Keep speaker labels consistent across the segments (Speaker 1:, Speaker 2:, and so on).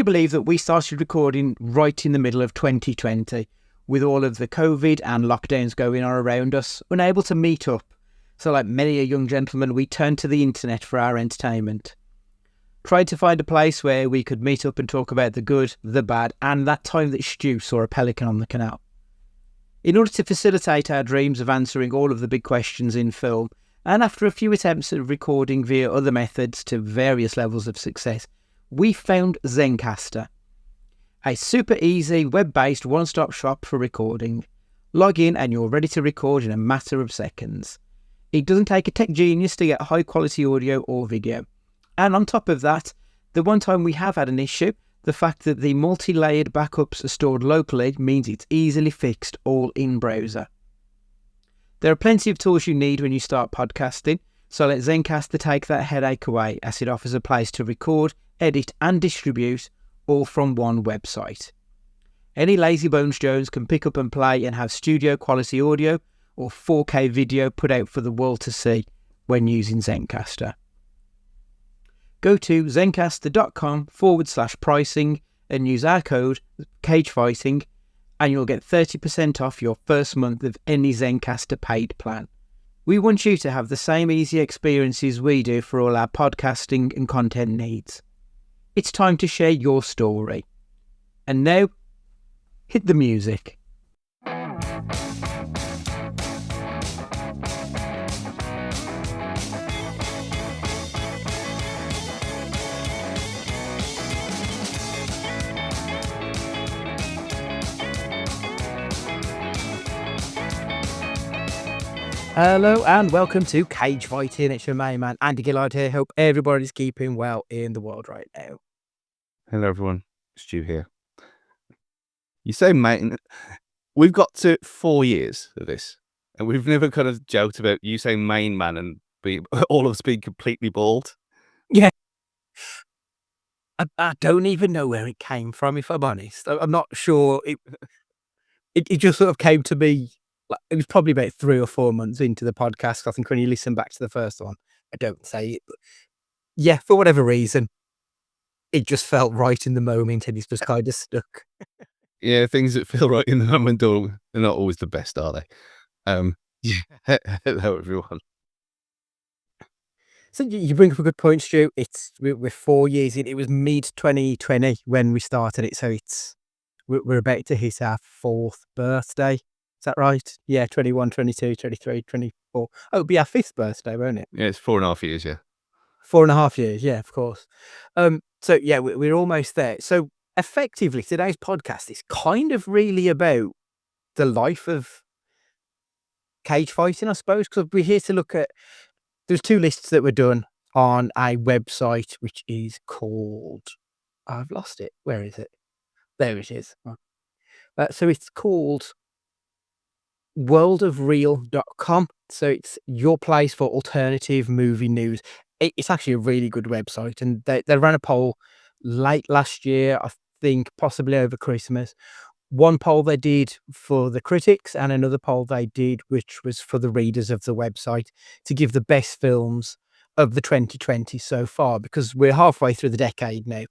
Speaker 1: you believe that we started recording right in the middle of 2020 with all of the COVID and lockdowns going on around us, unable to meet up? So like many a young gentleman, we turned to the internet for our entertainment. Tried to find a place where we could meet up and talk about the good, the bad, and that time that Stu saw a pelican on the canal. In order to facilitate our dreams of answering all of the big questions in film, and after a few attempts at recording via other methods to various levels of success, we found Zencastr, a super easy web-based one-stop shop for recording. Log in and you're ready to record in a matter of seconds. It doesn't take a tech genius to get high quality audio or video. And on top of that, the one time we have had an issue, the fact that the multi-layered backups are stored locally means it's easily fixed all in browser. There are plenty of tools you need when you start podcasting, so let Zencastr take that headache away, as it offers a place to record, edit and distribute all from one website. Any lazy bones Jones can pick up and play and have studio quality audio or 4K video put out for the world to see when using Zencastr. Go to zencastr.com/pricing and use our code CAGEFIGHTING and you'll get 30% off your first month of any Zencastr paid plan. We want you to have the same easy experiences we do for all our podcasting and content needs. It's time to share your story. And now, hit the music. Hello and welcome to Cage Fighting. It's your main man, Andy Gillard here. Hope everybody's keeping well in the world right now.
Speaker 2: Hello everyone, Stu here. You say main, we've got to 4 years of this and we've never kind of joked about you saying main man and all of us being completely bald.
Speaker 1: Yeah. I don't even know where it came from, if I'm honest. I'm not sure. It just sort of came to me. It was probably about 3 or 4 months into the podcast. I think when you listen back to the first one, I don't say it, but yeah, for whatever reason, it just felt right in the moment and it's just kind of stuck.
Speaker 2: Yeah, things that feel right in the moment, they're not always the best, are they? Yeah, hello everyone.
Speaker 1: So you bring up a good point, Stu. We're 4 years in. It was mid-2020 when we started it, so we're about to hit our 4th birthday. Is that right? Yeah, 21, 22, 23, 24. Oh, it'll be our 5th birthday, won't it?
Speaker 2: Yeah, it's 4.5 years, yeah.
Speaker 1: 4.5 years, yeah, of course. So yeah, we're almost there. So effectively, today's podcast is kind of really about the life of cage fighting, I suppose, because we're here to look at. There's 2 lists that were done on a website which is called. I've lost it. Where is it? There it is. So it's called worldofreal.com. So it's your place for alternative movie news. It's actually a really good website, and they ran a poll late last year, I think, possibly over Christmas. One poll they did for the critics and another poll they did which was for the readers of the website to give the best films of the 2020 so far, because we're halfway through the decade now.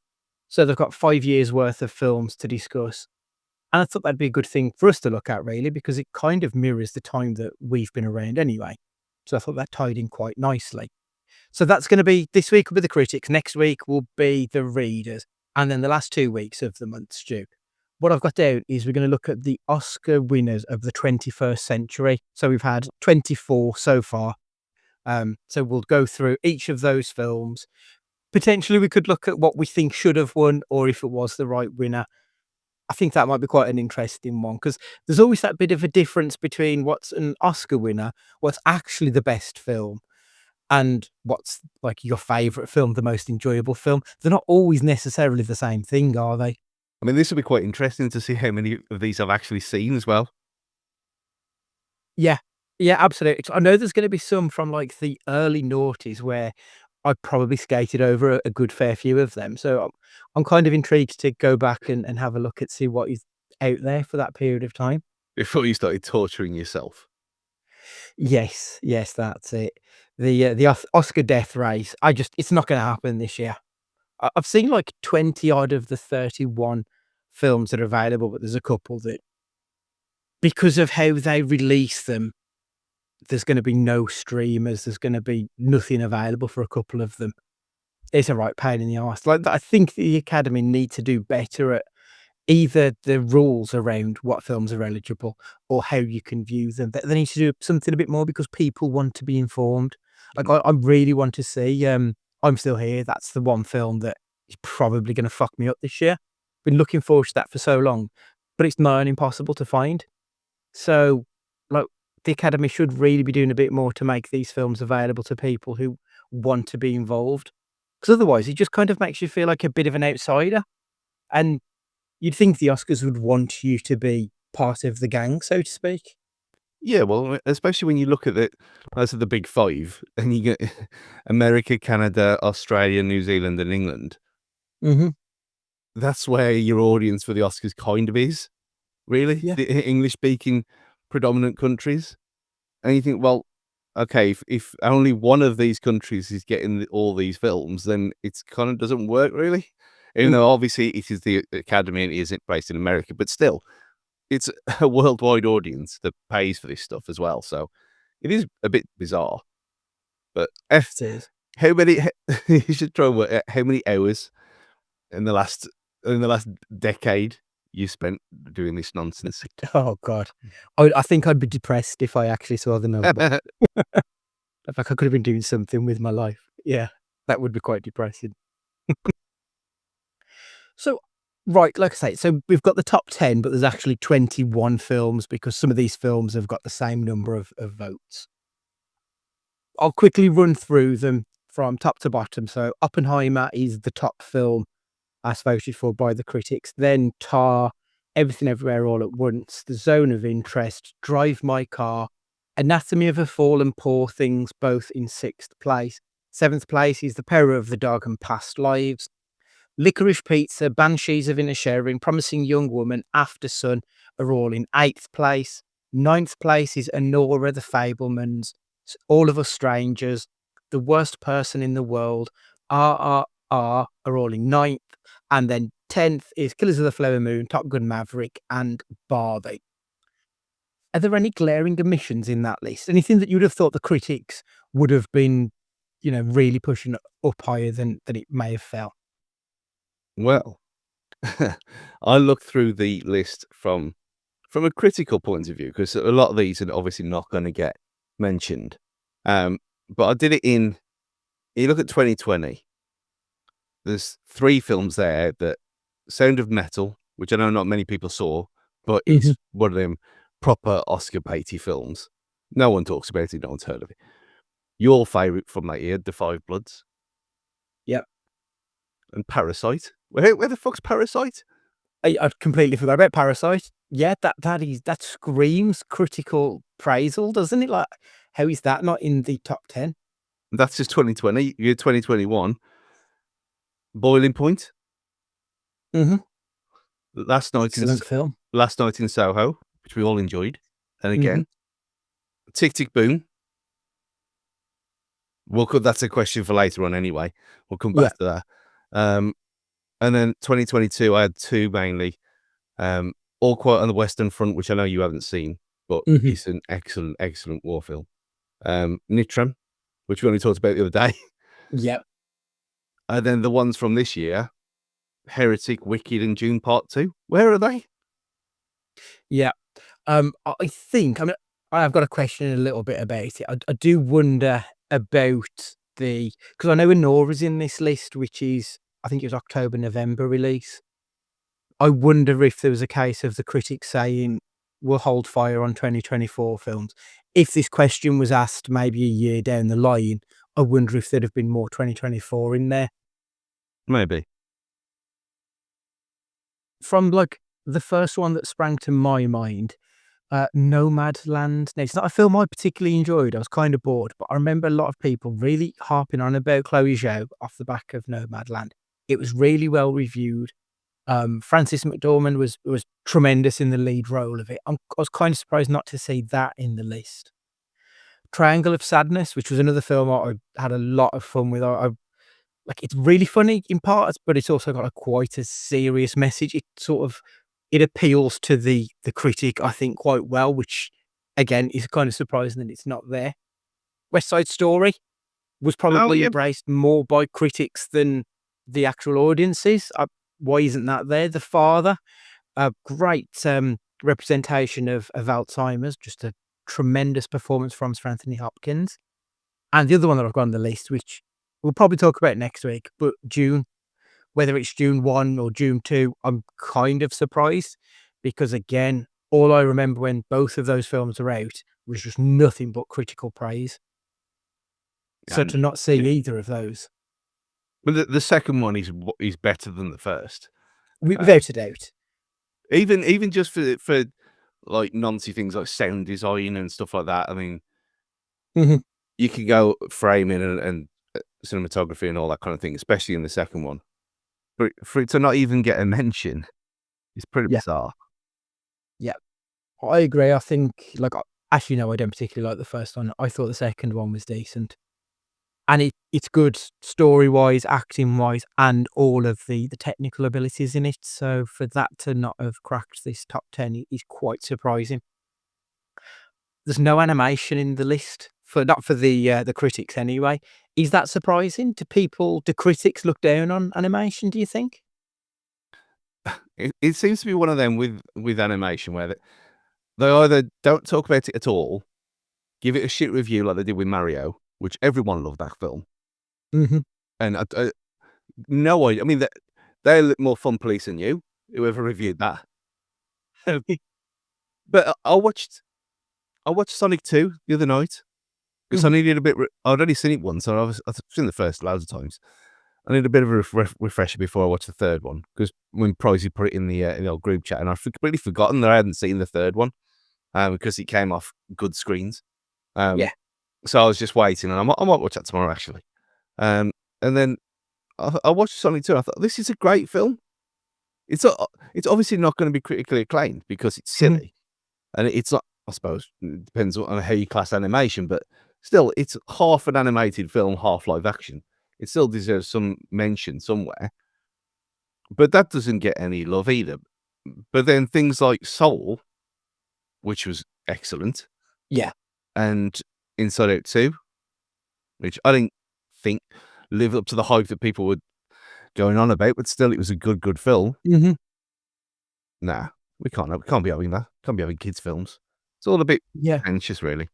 Speaker 1: So they've got 5 years worth of films to discuss. And I thought that'd be a good thing for us to look at, really, because it kind of mirrors the time that we've been around anyway. So I thought that tied in quite nicely. So that's going to be, this week will be the critics, next week will be the readers, and then the last 2 weeks of the month, Stu. What I've got down is we're going to look at the Oscar winners of the 21st century. So we've had 24 so far. So we'll go through each of those films. Potentially we could look at what we think should have won or if it was the right winner. I think that might be quite an interesting one because there's always that bit of a difference between what's an Oscar winner, what's actually the best film, and what's like your favorite film, the most enjoyable film. They're not always necessarily the same thing, are they?
Speaker 2: I mean, this will be quite interesting to see how many of these I've actually seen as well.
Speaker 1: Yeah, absolutely. I know there's going to be some from like the early noughties where I probably skated over a good fair few of them. So I'm kind of intrigued to go back and have a look at see what is out there for that period of time.
Speaker 2: Before you started torturing yourself.
Speaker 1: Yes, that's it. The Oscar death race. It's not going to happen this year. I've seen like 20 odd of the 31 films that are available, but there's a couple that, because of how they release them, there's going to be no streamers. There's going to be nothing available for a couple of them. It's a right pain in the arse. Like, I think the Academy need to do better at either the rules around what films are eligible or how you can view them. They need to do something a bit more because people want to be informed. Like, I really want to see, I'm Still Here. That's the one film that is probably going to fuck me up this year. Been looking forward to that for so long, but it's nigh on impossible to find. So, like, the Academy should really be doing a bit more to make these films available to people who want to be involved. Because otherwise, it just kind of makes you feel like a bit of an outsider. And you'd think the Oscars would want you to be part of the gang, so to speak.
Speaker 2: Yeah, well, especially when you look at those are the big five, and you get America, Canada, Australia, New Zealand, and England.
Speaker 1: Mm-hmm.
Speaker 2: That's where your audience for the Oscars kind of is, really.
Speaker 1: Yeah.
Speaker 2: The English-speaking predominant countries. And you think, well, okay, if only one of these countries is getting all these films, then it's kind of doesn't work, really. Even though obviously it is the Academy and it isn't based in America, but still, it's a worldwide audience that pays for this stuff as well. So it is a bit bizarre. But
Speaker 1: It is.
Speaker 2: how many? You should try and work out how many hours in the last decade you spent doing this nonsense.
Speaker 1: Oh, God. I think I'd be depressed if I actually saw the number. Like, I could have been doing something with my life. Yeah, that would be quite depressing. So, right, like I say, so we've got the top 10, but there's actually 21 films because some of these films have got the same number of votes. I'll quickly run through them from top to bottom. So, Oppenheimer is the top film as voted for by the critics. Then Tar, Everything Everywhere All at Once, The Zone of Interest, Drive My Car, Anatomy of a Fall and Poor Things, both in 6th place. 7th place is The Power of the Dog and Past Lives. Licorice Pizza, Banshees of Inisherin, Promising Young Woman, After Sun are all in 8th place. 9th place is Anora the Fablemans, All of Us Strangers, The Worst Person in the World, RRR are all in 9th. And then 10th is Killers of the Flower Moon, Top Gun Maverick, and Barbie. Are there any glaring omissions in that list? Anything that you would have thought the critics would have been, really pushing up higher than it may have felt?
Speaker 2: Well, I looked through the list from a critical point of view because a lot of these are obviously not going to get mentioned. But I did it in. You look at 2020. There's 3 films there that Sound of Metal, which I know not many people saw, but it's one of them proper Oscar baity films. No one talks about it. No one's heard of it. Your favourite from that year, The Five Bloods.
Speaker 1: Yep.
Speaker 2: And Parasite. Where the fuck's Parasite?
Speaker 1: I completely forgot about Parasite. Yeah, that screams critical praisal, doesn't it? Like, how is that not in the top 10?
Speaker 2: That's just 2020. You're 2021. Boiling Point.
Speaker 1: Mm-hmm.
Speaker 2: Last Night in Soho, which we all enjoyed. And again, Tick Tick Boom. That's a question for later on anyway. We'll come back to that. And then 2022, I had 2 mainly. All Quiet on the Western Front, which I know you haven't seen, but it's an excellent, excellent war film. Nitram, which we only talked about the other day.
Speaker 1: Yep.
Speaker 2: And then the ones from this year, Heretic, Wicked, and June Part 2. Where are they?
Speaker 1: Yeah. I think, I've got a question a little bit about it. I do wonder about because I know Anora's in this list, which is, I think it was October, November release. I wonder if there was a case of the critics saying, we'll hold fire on 2024 films. If this question was asked maybe a year down the line, I wonder if there'd have been more 2024 in there.
Speaker 2: Maybe.
Speaker 1: From like the first one that sprang to my mind, Nomadland. Now, it's not a film I particularly enjoyed. I was kind of bored, but I remember a lot of people really harping on about Chloe Zhao off the back of Nomadland. It was really well reviewed. Frances McDormand was tremendous in the lead role of it. I was kind of surprised not to see that in the list. Triangle of Sadness, which was another film I had a lot of fun with. I like, it's really funny in parts, but it's also got quite a serious message. It appeals to the critic, I think, quite well, which again is kind of surprising that it's not there. West Side Story was
Speaker 2: Oh
Speaker 1: probably
Speaker 2: yeah,
Speaker 1: embraced more by critics than the actual audiences. Why isn't that there? The Father, a great representation of Alzheimer's, just a tremendous performance from Sir Anthony Hopkins. And the other one that I've got on the list, which we'll probably talk about next week, but June, whether it's June 1 or June 2, I'm kind of surprised because, again, all I remember when both of those films were out was just nothing but critical praise. So
Speaker 2: and
Speaker 1: to not see either of those,
Speaker 2: but the second one is better than the first. Um,
Speaker 1: without a doubt.
Speaker 2: even just for like noncy things like sound design and stuff like that. I mean,
Speaker 1: Mhm.
Speaker 2: you can go framing and cinematography and all that kind of thing, especially in the second one. But for it to not even get a mention is pretty
Speaker 1: Yeah,
Speaker 2: bizarre.
Speaker 1: yeah, I agree. I think, like, actually, no, I don't particularly like the first one. I thought the second one was decent. And it's good story-wise, acting-wise, and all of the technical abilities in it. So for that to not have cracked this top 10 is quite surprising. There's no animation in the list for not for the critics anyway. Is that surprising? Do critics look down on animation, do you think?
Speaker 2: It seems to be one of them with animation where they either don't talk about it at all, give it a shit review like they did with Mario, which everyone loved that film,
Speaker 1: Mhm.
Speaker 2: and no idea. I mean, they're a little more fun police than you, whoever reviewed that. But I watched Sonic 2 the other night because I
Speaker 1: Mhm.
Speaker 2: needed a bit. I'd only seen it once, so I've seen the first loads of times. I need a bit of a refresher before I watch the third one because when Pricey put it in the old group chat, and I've completely forgotten that I hadn't seen the third one because it came off good screens. Um,
Speaker 1: Yeah.
Speaker 2: so I was just waiting, and I might watch that tomorrow actually. And then I watched Sonic 2. I thought this is a great film. It's obviously not going to be critically acclaimed because it's
Speaker 1: Mhm.
Speaker 2: silly, and it's not. I suppose it depends on how you class animation, but still, it's half an animated film, half live action. It still deserves some mention somewhere, but that doesn't get any love either. But then things like Soul, which was excellent,
Speaker 1: Yeah.
Speaker 2: and Inside Out 2, which I didn't think lived up to the hype that people were going on about, but still, it was a good film.
Speaker 1: Mhm.
Speaker 2: Nah, we can't be having that. Can't be having kids' films. It's all a bit
Speaker 1: Yeah.
Speaker 2: pretentious, really.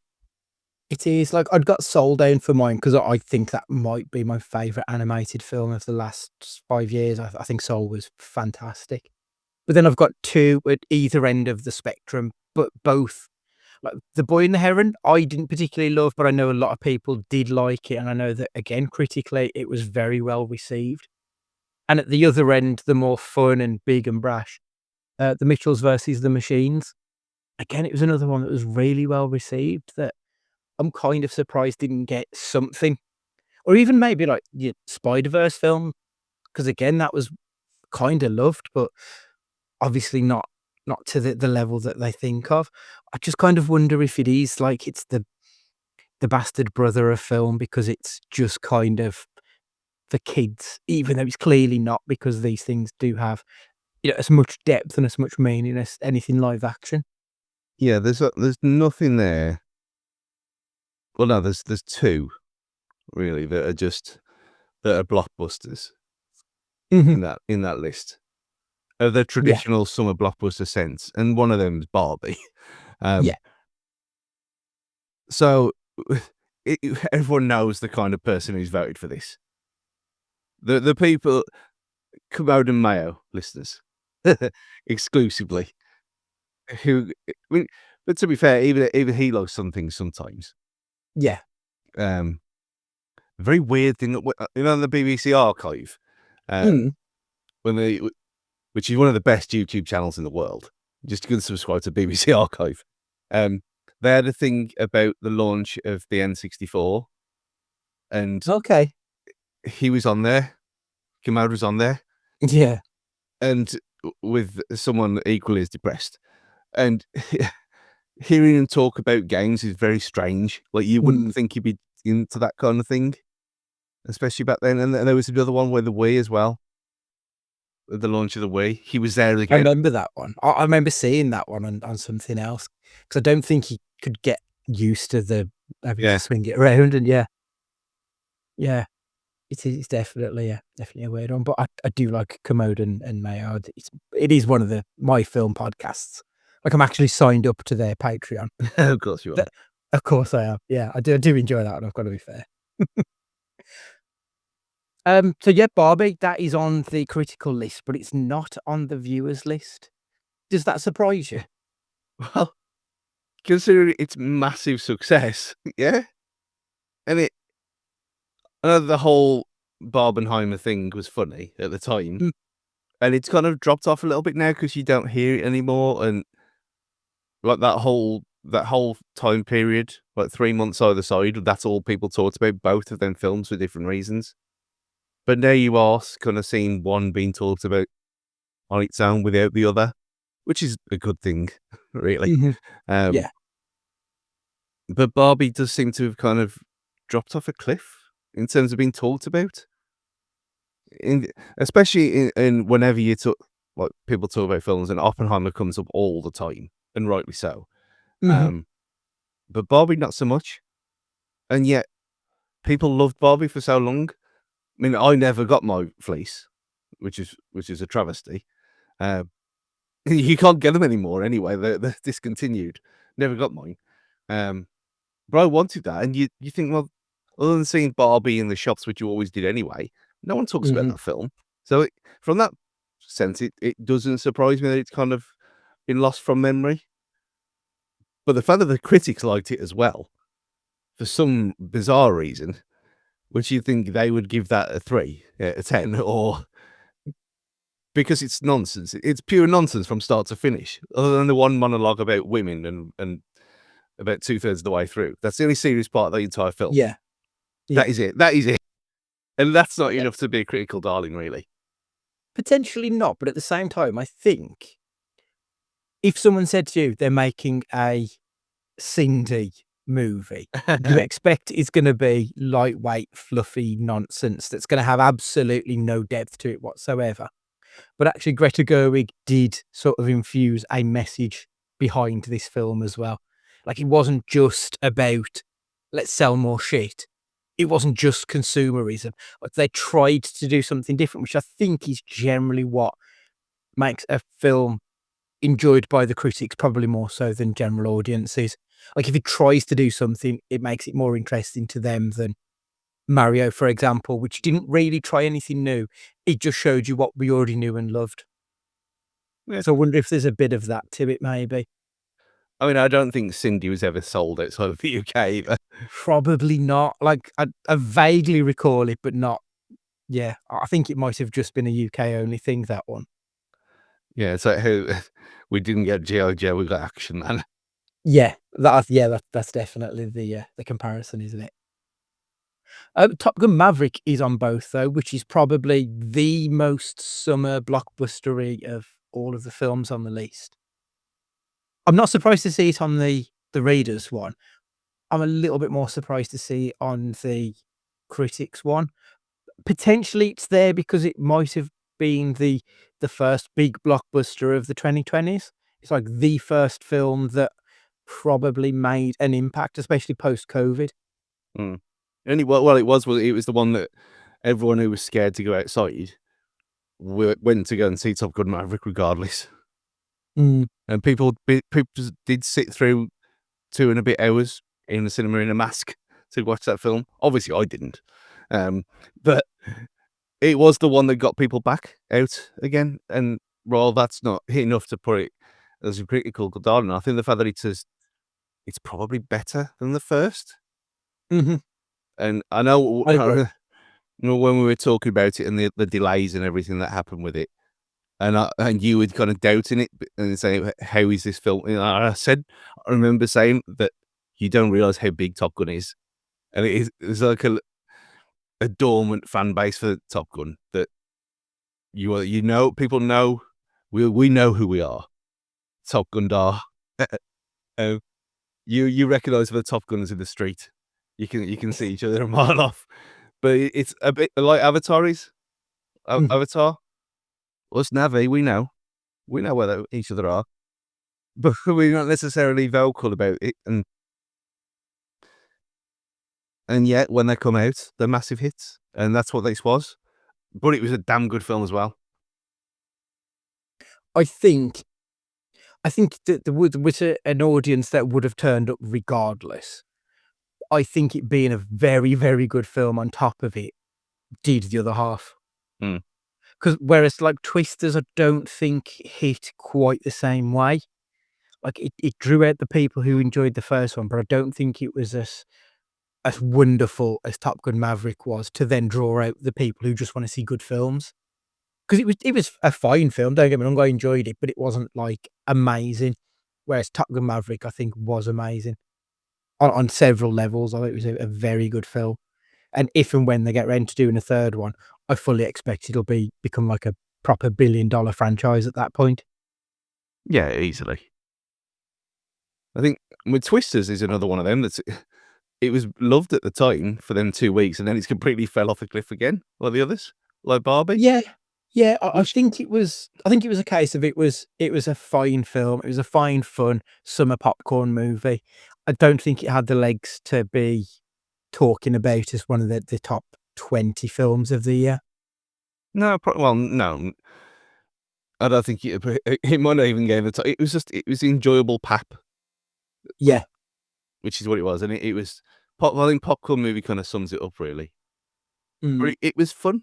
Speaker 1: It is, like, I'd got Soul down for mine because I think that might be my favorite animated film of the last 5 years. I think Soul was fantastic. But then I've got 2 at either end of the spectrum, but both like, The Boy and the Heron, I didn't particularly love, but I know a lot of people did like it, and I know that, again, critically, it was very well received. And at the other end, the more fun and big and brash, The Mitchells versus the Machines. Again, it was another one that was really well received that I'm kind of surprised didn't get something, or even maybe like your Spider-Verse film, because again, that was kinda loved, but obviously not to the level that they think of. I just kind of wonder if it is like it's the bastard brother of film because it's just kind of for kids, even though it's clearly not, because these things do have, as much depth and as much meaning as anything live action.
Speaker 2: Yeah, there's nothing there. Well, no, there's two really that are blockbusters
Speaker 1: Mhm.
Speaker 2: in that list of the
Speaker 1: Yeah,
Speaker 2: traditional summer blockbuster sense, and one of them is Barbie.
Speaker 1: yeah.
Speaker 2: Um, so everyone knows the kind of person who's voted for this. The people, Commode and Mayo listeners, exclusively. I mean, but to be fair, even he loves some things sometimes.
Speaker 1: Yeah.
Speaker 2: Um, very weird thing, on the BBC archive, uh,
Speaker 1: Mm.
Speaker 2: when they which is one of the best YouTube channels in the world. Just go and subscribe to BBC Archive. Um, they had a thing about the launch of the N64, and
Speaker 1: Okay.
Speaker 2: he was on there. Kamau was on there,
Speaker 1: Yeah.
Speaker 2: and with someone equally as depressed. And hearing him talk about games is very strange. Like you
Speaker 1: Mm.
Speaker 2: wouldn't think he'd be into that kind of thing. especially back then. And there was another one with the Wii as well. With the launch of the Wii, he was there
Speaker 1: I
Speaker 2: again.
Speaker 1: remember that one. I remember seeing that one on something else, because I don't think he could get used to the having
Speaker 2: Yeah.
Speaker 1: to swing it around, and yeah. It's definitely, definitely a weird one, but I do like Commode and Mayo. It is one of my film podcasts. Like, I'm actually signed up to their Patreon.
Speaker 2: Of course you are.
Speaker 1: That Of course I am. Yeah, I do enjoy that one, I've got to be fair. So yeah, Barbie, that is on the critical list, but it's not on the viewers list. Does that surprise you?
Speaker 2: Well, considering its massive success, yeah, and the whole Barbenheimer thing was funny at the time,
Speaker 1: Mm,
Speaker 2: and it's kind of dropped off a little bit now because you don't hear it anymore, and like that whole time period, like 3 months either side, that's all people talked about, both of them films for different reasons. But now you are kind of seeing one being talked about on its own without the other, which is a good thing, really.
Speaker 1: mhm,
Speaker 2: Um,
Speaker 1: yeah.
Speaker 2: but Barbie does seem to have kind of dropped off a cliff in terms of being talked about. Especially in whenever you talk, like people talk about films, and Oppenheimer comes up all the time, and rightly so.
Speaker 1: Mhm,
Speaker 2: Um, but Barbie not so much, and yet people loved Barbie for so long. I mean, I never got my fleece, which is a travesty. Uh, you can't get them anymore anyway. They're discontinued. Never got mine. Um, but I wanted that, and you think, well, other than seeing Barbie in the shops, which you always did anyway, no one talks about
Speaker 1: mhm.
Speaker 2: that film. So from that sense, it doesn't surprise me that it's kind of been lost from memory. But the fact that the critics liked it as well, for some bizarre reason, which you think they would give that a 3 out of 10, or because it's nonsense. It's pure nonsense from start to finish, other than the one monologue about women and about 2/3 of the way through. That's the only serious part of the entire film.
Speaker 1: Yeah,
Speaker 2: That
Speaker 1: yeah.
Speaker 2: is it. That is it. And that's not enough to be a critical darling, really.
Speaker 1: Potentially not, but at the same time, I think if someone said to you they're making a Cindy movie, you expect it's gonna be lightweight, fluffy nonsense that's gonna have absolutely no depth to it whatsoever. But actually, Greta Gerwig did sort of infuse a message behind this film as well. Like, it wasn't just about, "Let's sell more shit." It wasn't just consumerism. Like, they tried to do something different, which I think is generally what makes a film enjoyed by the critics, probably more so than general audiences. Like, if it tries to do something, it makes it more interesting to them than Mario, for example, which didn't really try anything new. It just showed you what we already knew and loved.
Speaker 2: Yeah.
Speaker 1: So I wonder if there's a bit of that to it, maybe.
Speaker 2: I mean, I don't think Cindy was ever sold outside of the UK either.
Speaker 1: Probably not. Like, I vaguely recall it, but not. Yeah, I think it might have just been a UK only thing, that one.
Speaker 2: Yeah, it's like how we didn't get G.I. Joe, we got Action Man.
Speaker 1: That's definitely the comparison, isn't it? Top Gun: Maverick is on both though, which is probably the most summer blockbustery of all of the films on the list. I'm not surprised to see it on the readers one. I'm a little bit more surprised to see it on the critics one. Potentially, it's there because it might have been the first big blockbuster of the 2020s. It's like the first film that probably made an impact, especially post-COVID.
Speaker 2: Mm. Only well, it was the one that everyone who was scared to go outside went to go and see Top Gun: Maverick regardless.
Speaker 1: Mm,
Speaker 2: And people just did sit through 2 and a bit hours in the cinema in a mask to watch that film. Obviously, I didn't. But it was the one that got people back out again. And while that's not enough to put it as a critical darling, I think the fact that it's probably better than the first.
Speaker 1: mhm,
Speaker 2: And I know,
Speaker 1: I agree.
Speaker 2: when we were talking about it and the delays and everything that happened with it, and you were kind of doubting it and saying, "How is this film?" And I remember saying that you don't realize how big Top Gun is, and it's like a dormant fan base for Top Gun that people know we know who we are. Top Gun dar. Uh, you recognize the Top Gunners in the street. You can see each other a mile off. but it's a bit like Avatar is.
Speaker 1: Mhm.
Speaker 2: Avatar. Us Na'vi, we know where each other are, but we're not necessarily vocal about it. And yet, when they come out, they're massive hits, and that's what this was. But it was a damn good film as well.
Speaker 1: I think I think that there was an audience that would have turned up regardless. I think it being a very, very good film on top of it did the other half.
Speaker 2: Mm.
Speaker 1: Because whereas, like, Twisters, I don't think hit quite the same way. Like, it drew out the people who enjoyed the first one, but I don't think it was as wonderful as Top Gun: Maverick was to then draw out the people who just wanna see good films. Because it was a fine film, don't get me wrong, I enjoyed it, but it wasn't, like, amazing. Whereas Top Gun: Maverick, I think, was amazing on several levels. I thought it was a very good film. And if and when they get round to doing a third one, I fully expect it'll become like a proper billion-dollar franchise at that point.
Speaker 2: Yeah, easily. I think with Twisters is another one of them that's it was loved at the time for them 2 weeks, and then it's completely fell off a cliff again, like the others, like Barbie,
Speaker 1: Yeah. Yeah, I
Speaker 2: which
Speaker 1: think it was a case of it was a fine film, it was a fine, fun summer popcorn movie. I don't think it had the legs to be talking about as one of the top 20 films of the year.
Speaker 2: no, well, no, I don't think it might not even get the time. It was enjoyable pap,
Speaker 1: Yeah.
Speaker 2: which is what it was, and it was pop. I think popcorn movie kind of sums it up really. But
Speaker 1: Mm.
Speaker 2: it was fun.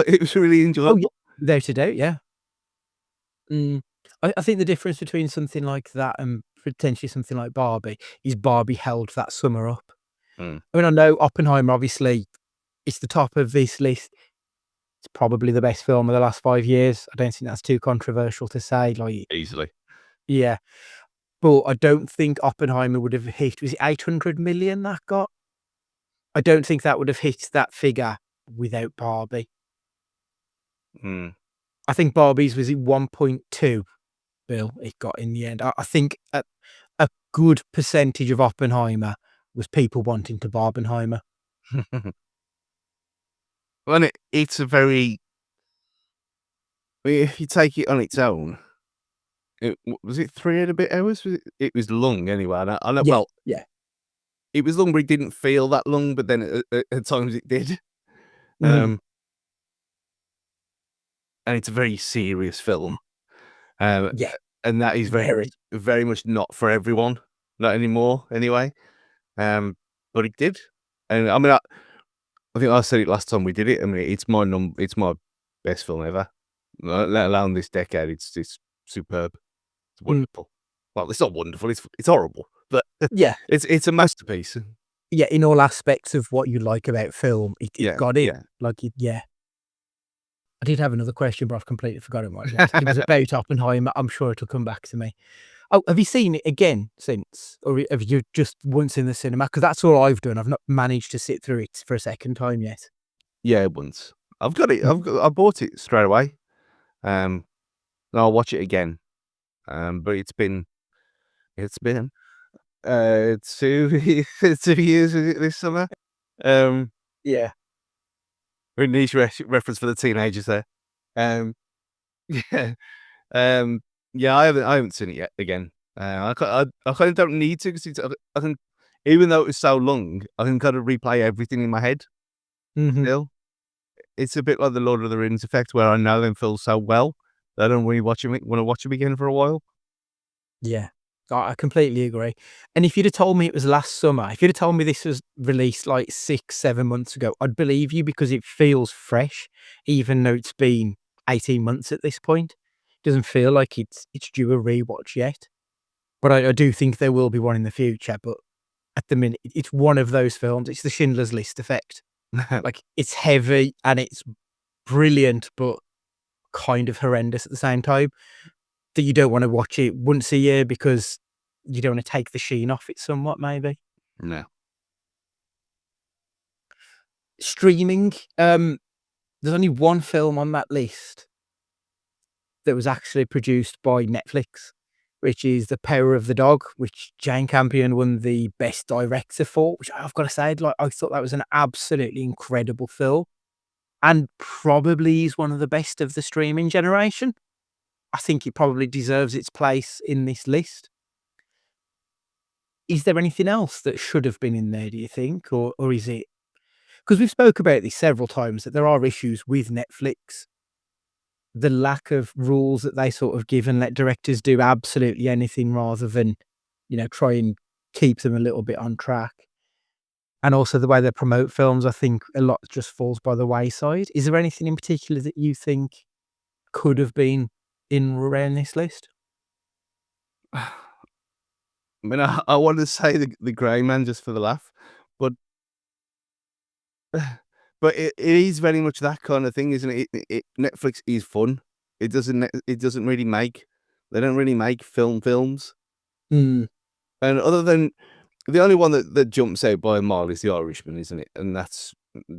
Speaker 2: It was really
Speaker 1: Oh, yeah,
Speaker 2: enjoyable.
Speaker 1: without a doubt, yeah. Mm. I think the difference between something like that and potentially something like Barbie is Barbie held that summer up.
Speaker 2: Mm,
Speaker 1: I mean, I know Oppenheimer, obviously, it's the top of this list. It's probably the best film of the last 5 years. I don't think that's too controversial to say, like,
Speaker 2: easily.
Speaker 1: yeah, but I don't think Oppenheimer would have hit, was it 800,000,000 that got? I don't think that would have hit that figure without Barbie.
Speaker 2: Mm.
Speaker 1: I think Barbie's was it 1.2 bill it got in the end. I think a good percentage of Oppenheimer was people wanting to Barbenheimer.
Speaker 2: Well, and it's a very. I mean, if you take it on its own, was it 3 and a bit hours? It was long anyway. And I know,
Speaker 1: Yeah,
Speaker 2: well,
Speaker 1: yeah.
Speaker 2: it was long, but it didn't feel that long. But then at times it did.
Speaker 1: Mhm.
Speaker 2: Um, and it's a very serious film. Um,
Speaker 1: Yeah,
Speaker 2: and that is
Speaker 1: very.
Speaker 2: very much not for everyone. Not anymore, anyway. But it did. And I mean, I think I said it last time we did it. I mean, it's my best film ever. Let alone this decade. It's superb. It's
Speaker 1: Mm,
Speaker 2: wonderful. Well, it's not wonderful. It's horrible, but
Speaker 1: yeah,
Speaker 2: it's a masterpiece.
Speaker 1: yeah, in all aspects of what you like about film, it
Speaker 2: Yeah,
Speaker 1: got in.
Speaker 2: yeah.
Speaker 1: Like, yeah. I did have another question, but I've completely forgotten what it was. It was about Oppenheimer. I'm sure it'll come back to me. Oh, have you seen it again since? Or have you just once in the cinema? Because that's all I've done. I've not managed to sit through it for a second time yet.
Speaker 2: Yeah, once. I've got it.
Speaker 1: Mm.
Speaker 2: I bought it straight away. Um, and I'll watch it again. But it's been 2 2 years this summer. Um,
Speaker 1: Yeah.
Speaker 2: a niche reference for the teenagers there. Um, yeah, um, yeah. I haven't seen it yet again. I kind of don't need to because I can, even though it was so long, I can kind of replay everything in my head.
Speaker 1: Mhm.
Speaker 2: Still, it's a bit like the Lord of the Rings effect, where I know them films so well that I don't really want to watch them again for a while.
Speaker 1: Yeah. I completely agree. And if you'd have told me it was last summer, if you'd have told me this was released like 6, 7 months ago, I'd believe you because it feels fresh, even though it's been 18 months at this point. It doesn't feel like it's due a rewatch yet. But I do think there will be one in the future. But at the minute, it's one of those films. It's the Schindler's List effect. Like, it's heavy and it's brilliant, but kind of horrendous at the same time. That you don't wanna watch it once a year because you don't wanna take the sheen off it somewhat, maybe.
Speaker 2: No.
Speaker 1: Streaming, there's only one film on that list that was actually produced by Netflix, which is The Power of the Dog, which Jane Campion won the Best Director for, which I've got to say, like, I thought that was an absolutely incredible film and probably is one of the best of the streaming generation. I think it probably deserves its place in this list. Is there anything else that should have been in there, do you think? Or is it, because we've spoke about this several times, that there are issues with Netflix, the lack of rules that they sort of give and let directors do absolutely anything rather than, try and keep them a little bit on track. And also the way they promote films, I think a lot just falls by the wayside. Is there anything in particular that you think could have been in around this list?
Speaker 2: I mean, I want to say the Grey Man just for the laugh, but but it is very much that kind of thing, isn't it? Netflix is fun. It doesn't really make they don't really make films.
Speaker 1: Mm,
Speaker 2: And other than the only one that jumps out by a mile is The Irishman, isn't it? And that's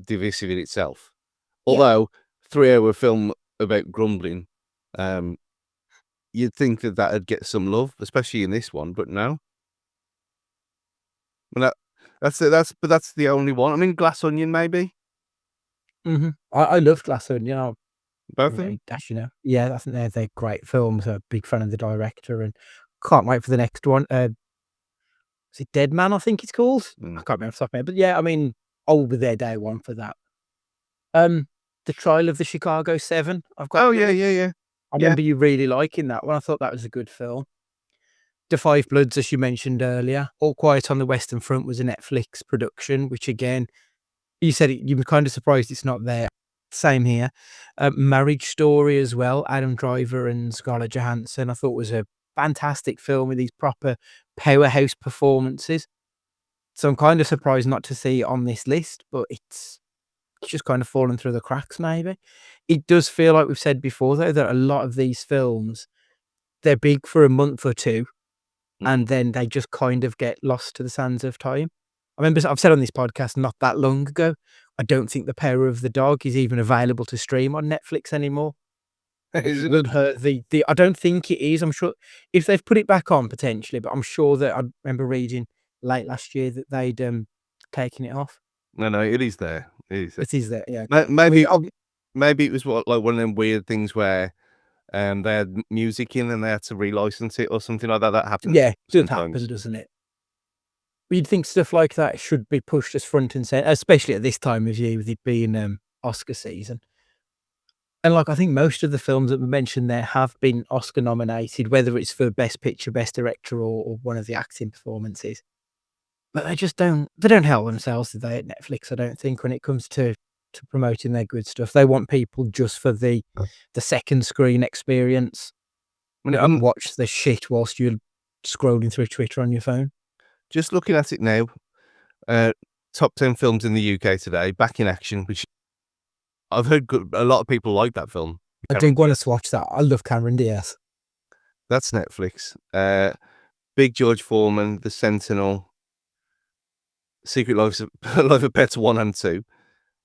Speaker 2: divisive in itself.
Speaker 1: yeah.
Speaker 2: Although 3-hour film about grumbling, you'd think that that'd get some love, especially in this one, but no. And that's the only one. I mean, Glass Onion maybe,
Speaker 1: I love Glass Onion.
Speaker 2: both of them.
Speaker 1: Yeah, I think they're great films. I'm a big fan of the director and can't wait for the next one. Is it Dead Man, I think it's called? I can't remember off the top of my head, but yeah, I mean, I'll be there day one for that. The Trial of the Chicago 7, I've got.
Speaker 2: Oh yeah, yeah, yeah.
Speaker 1: I remember you really liking that one. I thought that was a good film. The Five Bloods, as you mentioned earlier. All Quiet on the Western Front was a Netflix production, which again, you said you were kind of surprised it's not there. Same here. Marriage Story as well. Adam Driver and Scarlett Johansson. I thought was a fantastic film with these proper powerhouse performances. So I'm kind of surprised not to see it on this list, but it's just kind of fallen through the cracks maybe. It does feel like we've said before, though, that a lot of these films, they're big for a month or two, and then they just kind of get lost to the sands of time. I remember I've said on this podcast not that long ago, I don't think The Power of the Dog is even available to stream on Netflix anymore.
Speaker 2: Is
Speaker 1: Would
Speaker 2: it?
Speaker 1: hurt I don't think it is. I'm sure if they've put it back on potentially, but I'm sure that I remember reading late last year that they'd taken it off.
Speaker 2: No, it is there. It is there.
Speaker 1: It is there, yeah.
Speaker 2: Maybe
Speaker 1: I mean,
Speaker 2: maybe it was like one of them weird things where they had music in and they had to relicense it or something like that. That happens
Speaker 1: yeah, it does
Speaker 2: sometimes.
Speaker 1: happen, doesn't it? But you'd think stuff like that should be pushed as front and centre, especially at this time of year with it being Oscar season. And like I think most of the films that we mentioned there have been Oscar nominated, whether it's for Best Picture, Best Director, or one of the acting performances. But they don't help themselves, do they, at Netflix, I don't think, when it comes to promoting their good stuff. They want people just for the second screen experience.
Speaker 2: I'm
Speaker 1: Watch the shit whilst you're scrolling through Twitter on your phone.
Speaker 2: just looking at it now. Top 10 films in the UK today, Back in Action, which I've heard a lot of people like that film.
Speaker 1: I didn't want us to watch that. I love Cameron Diaz.
Speaker 2: That's Netflix. Big George Foreman, The Sentinel, Secret Life of Pets 1 and 2,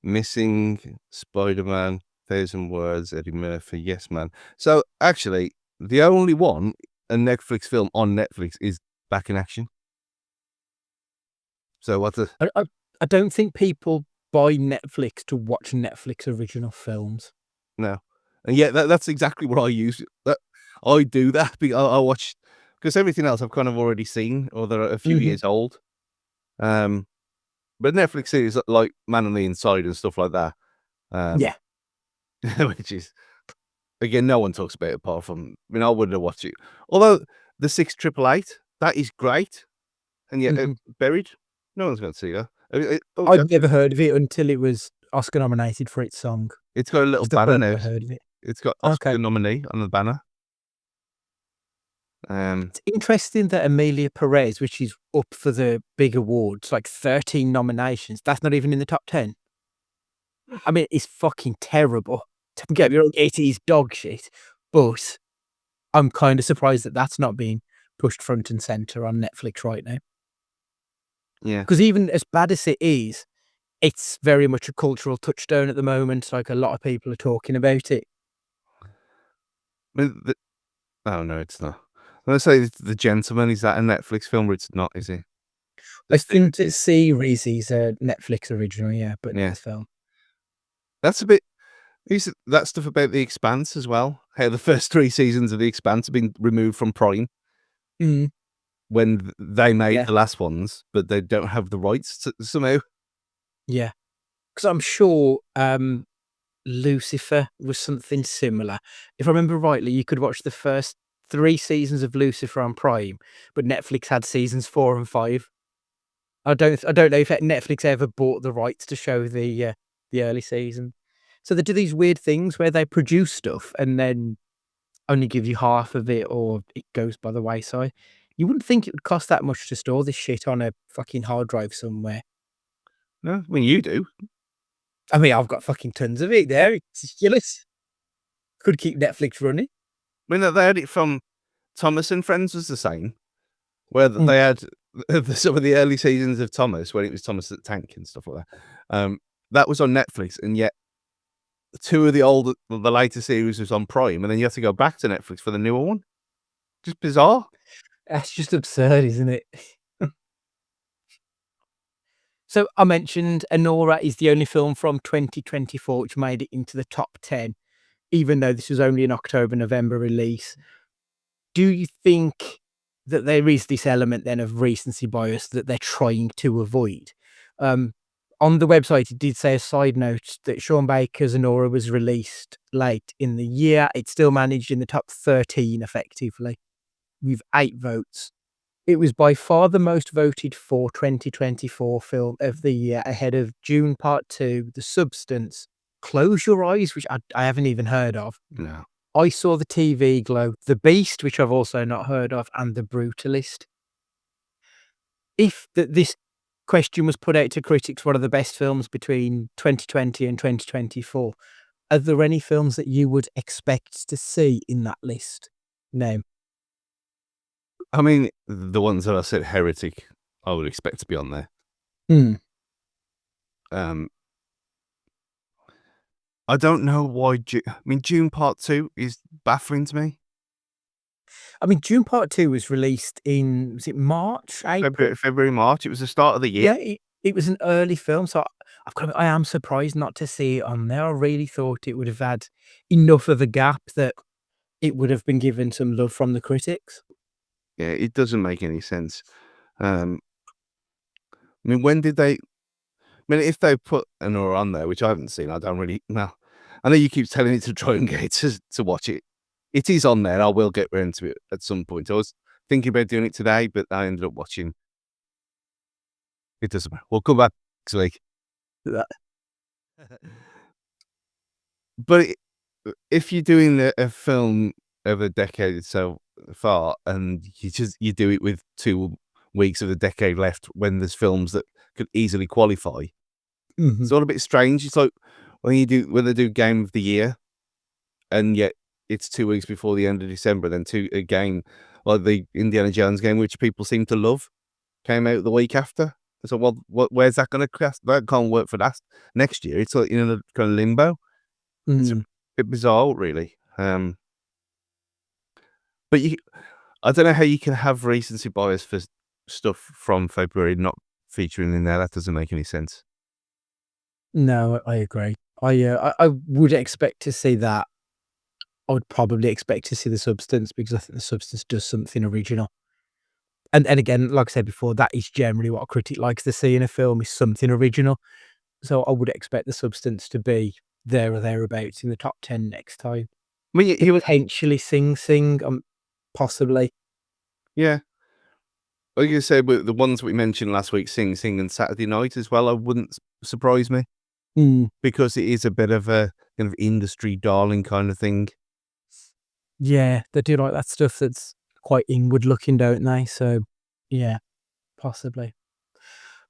Speaker 2: Missing, Spider-Man, 1,000 Words, Eddie Murphy, Yes Man. So actually, the only one, a Netflix film on Netflix, is Back in Action. So what's the...
Speaker 1: I don't think people buy Netflix to watch Netflix original films.
Speaker 2: No. And yeah, that's exactly what I use. I do that. I watch, because everything else I've kind of already seen, or they're a few years old. But Netflix is like Man on the Inside and stuff like that.
Speaker 1: Yeah.
Speaker 2: Which is, again, no one talks about it apart from, I mean, I wouldn't have watched it. Although the 6888, that is great. And yet, Buried, no one's going to see that.
Speaker 1: I'd never heard of it until it was Oscar nominated for its song.
Speaker 2: It's got a little banner now.
Speaker 1: I heard of it.
Speaker 2: It's got Oscar nominee on the banner.
Speaker 1: It's interesting that Emilia Perez, which is up for the big awards, like 13 nominations, that's not even in the top 10. I mean, it's fucking terrible. Don't get me wrong, it is dog shit, but I'm kind of surprised that that's not being pushed front and center on Netflix right now.
Speaker 2: Yeah.
Speaker 1: Because even as bad as it is, it's very much a cultural touchstone at the moment. Like a lot of people are talking about it.
Speaker 2: I mean, oh no, it's not. Let's say The Gentleman, is that a Netflix film or it's not, is it?
Speaker 1: I
Speaker 2: The
Speaker 1: think
Speaker 2: series.
Speaker 1: that series is a Netflix original, yeah, but not
Speaker 2: Yeah.
Speaker 1: the film.
Speaker 2: That's a bit is that stuff about The Expanse as well? How the first 3 seasons of The Expanse have been removed from Prime
Speaker 1: Mm,
Speaker 2: when they made
Speaker 1: yeah,
Speaker 2: the last ones, but they don't have the rights to somehow.
Speaker 1: yeah. Because I'm sure Lucifer was something similar. If I remember rightly, you could watch the first 3 seasons of Lucifer on Prime, but Netflix had seasons 4 and 5. I don't know if Netflix ever bought the rights to show the early season. So they do these weird things where they produce stuff and then only give you half of it or it goes by the wayside. You wouldn't think it would cost that much to store this shit on a fucking hard drive somewhere.
Speaker 2: No, I mean, you do.
Speaker 1: I mean, I've got fucking tons of it there. It's ridiculous. Could keep Netflix running.
Speaker 2: I mean, they had it from Thomas and Friends was the same, where
Speaker 1: Mm.
Speaker 2: they had some of the early seasons of Thomas, when it was Thomas the Tank and stuff like that. That was on Netflix, and yet 2 of the later series was on Prime, and then you have to go back to Netflix for the newer one. Just bizarre.
Speaker 1: That's just absurd, isn't it? So I mentioned Anora is the only film from 2024 which made it into the top 10, even though this was only an October, November release. Do you think that there is this element then of recency bias that they're trying to avoid? Um, on the website, it did say a side note that Sean Baker's Anora was released late in the year. It still managed in the top 13 effectively with 8 votes. It was by far the most voted for 2024 film of the year, ahead of June Part 2, The Substance, Close Your Eyes, which I haven't even heard of.
Speaker 2: No.
Speaker 1: I Saw the TV Glow, The Beast, which I've also not heard of, and The Brutalist. If this question was put out to critics, what are the best films between 2020 and 2024? Are there any films that you would expect to see in that list? No.
Speaker 2: I mean, the ones that I said Heretic, I would expect to be on there.
Speaker 1: Hmm.
Speaker 2: Um, I don't know why I mean, June Part 2 is baffling to me.
Speaker 1: I mean, June Part 2 was released in, was it March, April?
Speaker 2: February, March, it was the start of the year.
Speaker 1: Yeah, it was an early film, so I've got I am surprised not to see it on there. I really thought it would have had enough of a gap that it would have been given some love from the critics.
Speaker 2: Yeah, it doesn't make any sense. Um, I mean, when did they I mean, if they put Anora on there, which I haven't seen, I don't really well, I know you keep telling me to try and get to watch it. It is on there. I will get round to it at some point. I was thinking about doing it today, but I ended up watching. It doesn't matter. We'll come back next week.
Speaker 1: That
Speaker 2: But if you're doing a film of a decade so far, and you do it with 2 weeks of the decade left, when there's films that could easily qualify,
Speaker 1: Mhm,
Speaker 2: it's all a bit strange. It's like when they do Game of the Year, and yet it's 2 weeks before the end of December, then a game like the Indiana Jones game, which people seem to love, came out the week after. So, well, where's that going to cast? That can't work for that next year. It's like in a kind of limbo. It's a
Speaker 1: mhm.
Speaker 2: bit bizarre, really. But I don't know how you can have recency bias for stuff from February not featuring in there. That doesn't make any sense.
Speaker 1: No, I agree. I would expect to see that. I would probably expect to see The Substance because I think The Substance does something original. And again, like I said before, that is generally what a critic likes to see in a film is something original. So I would expect The Substance to be there or thereabouts in the top 10 next time.
Speaker 2: I mean, he was,
Speaker 1: Potentially Sing Sing, possibly.
Speaker 2: yeah. Like you said, with the ones we mentioned last week, Sing Sing and Saturday Night as well, I wouldn't surprise me,
Speaker 1: Mm,
Speaker 2: because it is a bit of a kind of industry darling kind of thing.
Speaker 1: yeah, they do like that stuff that's quite inward looking, don't they? So, yeah, possibly.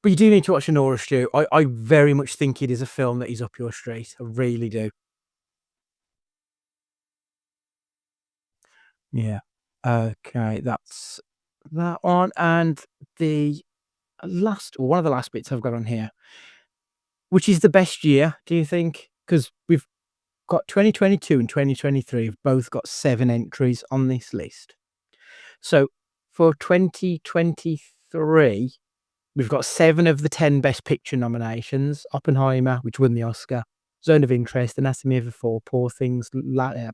Speaker 1: But you do need to watch Nora Stew. I very much think it is a film that is up your street. I really do. Yeah. Okay, that's that one. And the one of the last bits I've got on here, which is the best year, do you think? Because we've got 2022 and 2023 have both got 7 entries on this list. So for 2023, we've got 7 of the 10 Best Picture nominations: Oppenheimer, which won the Oscar; Zone of Interest, Anatomy of a Fall, Poor Things,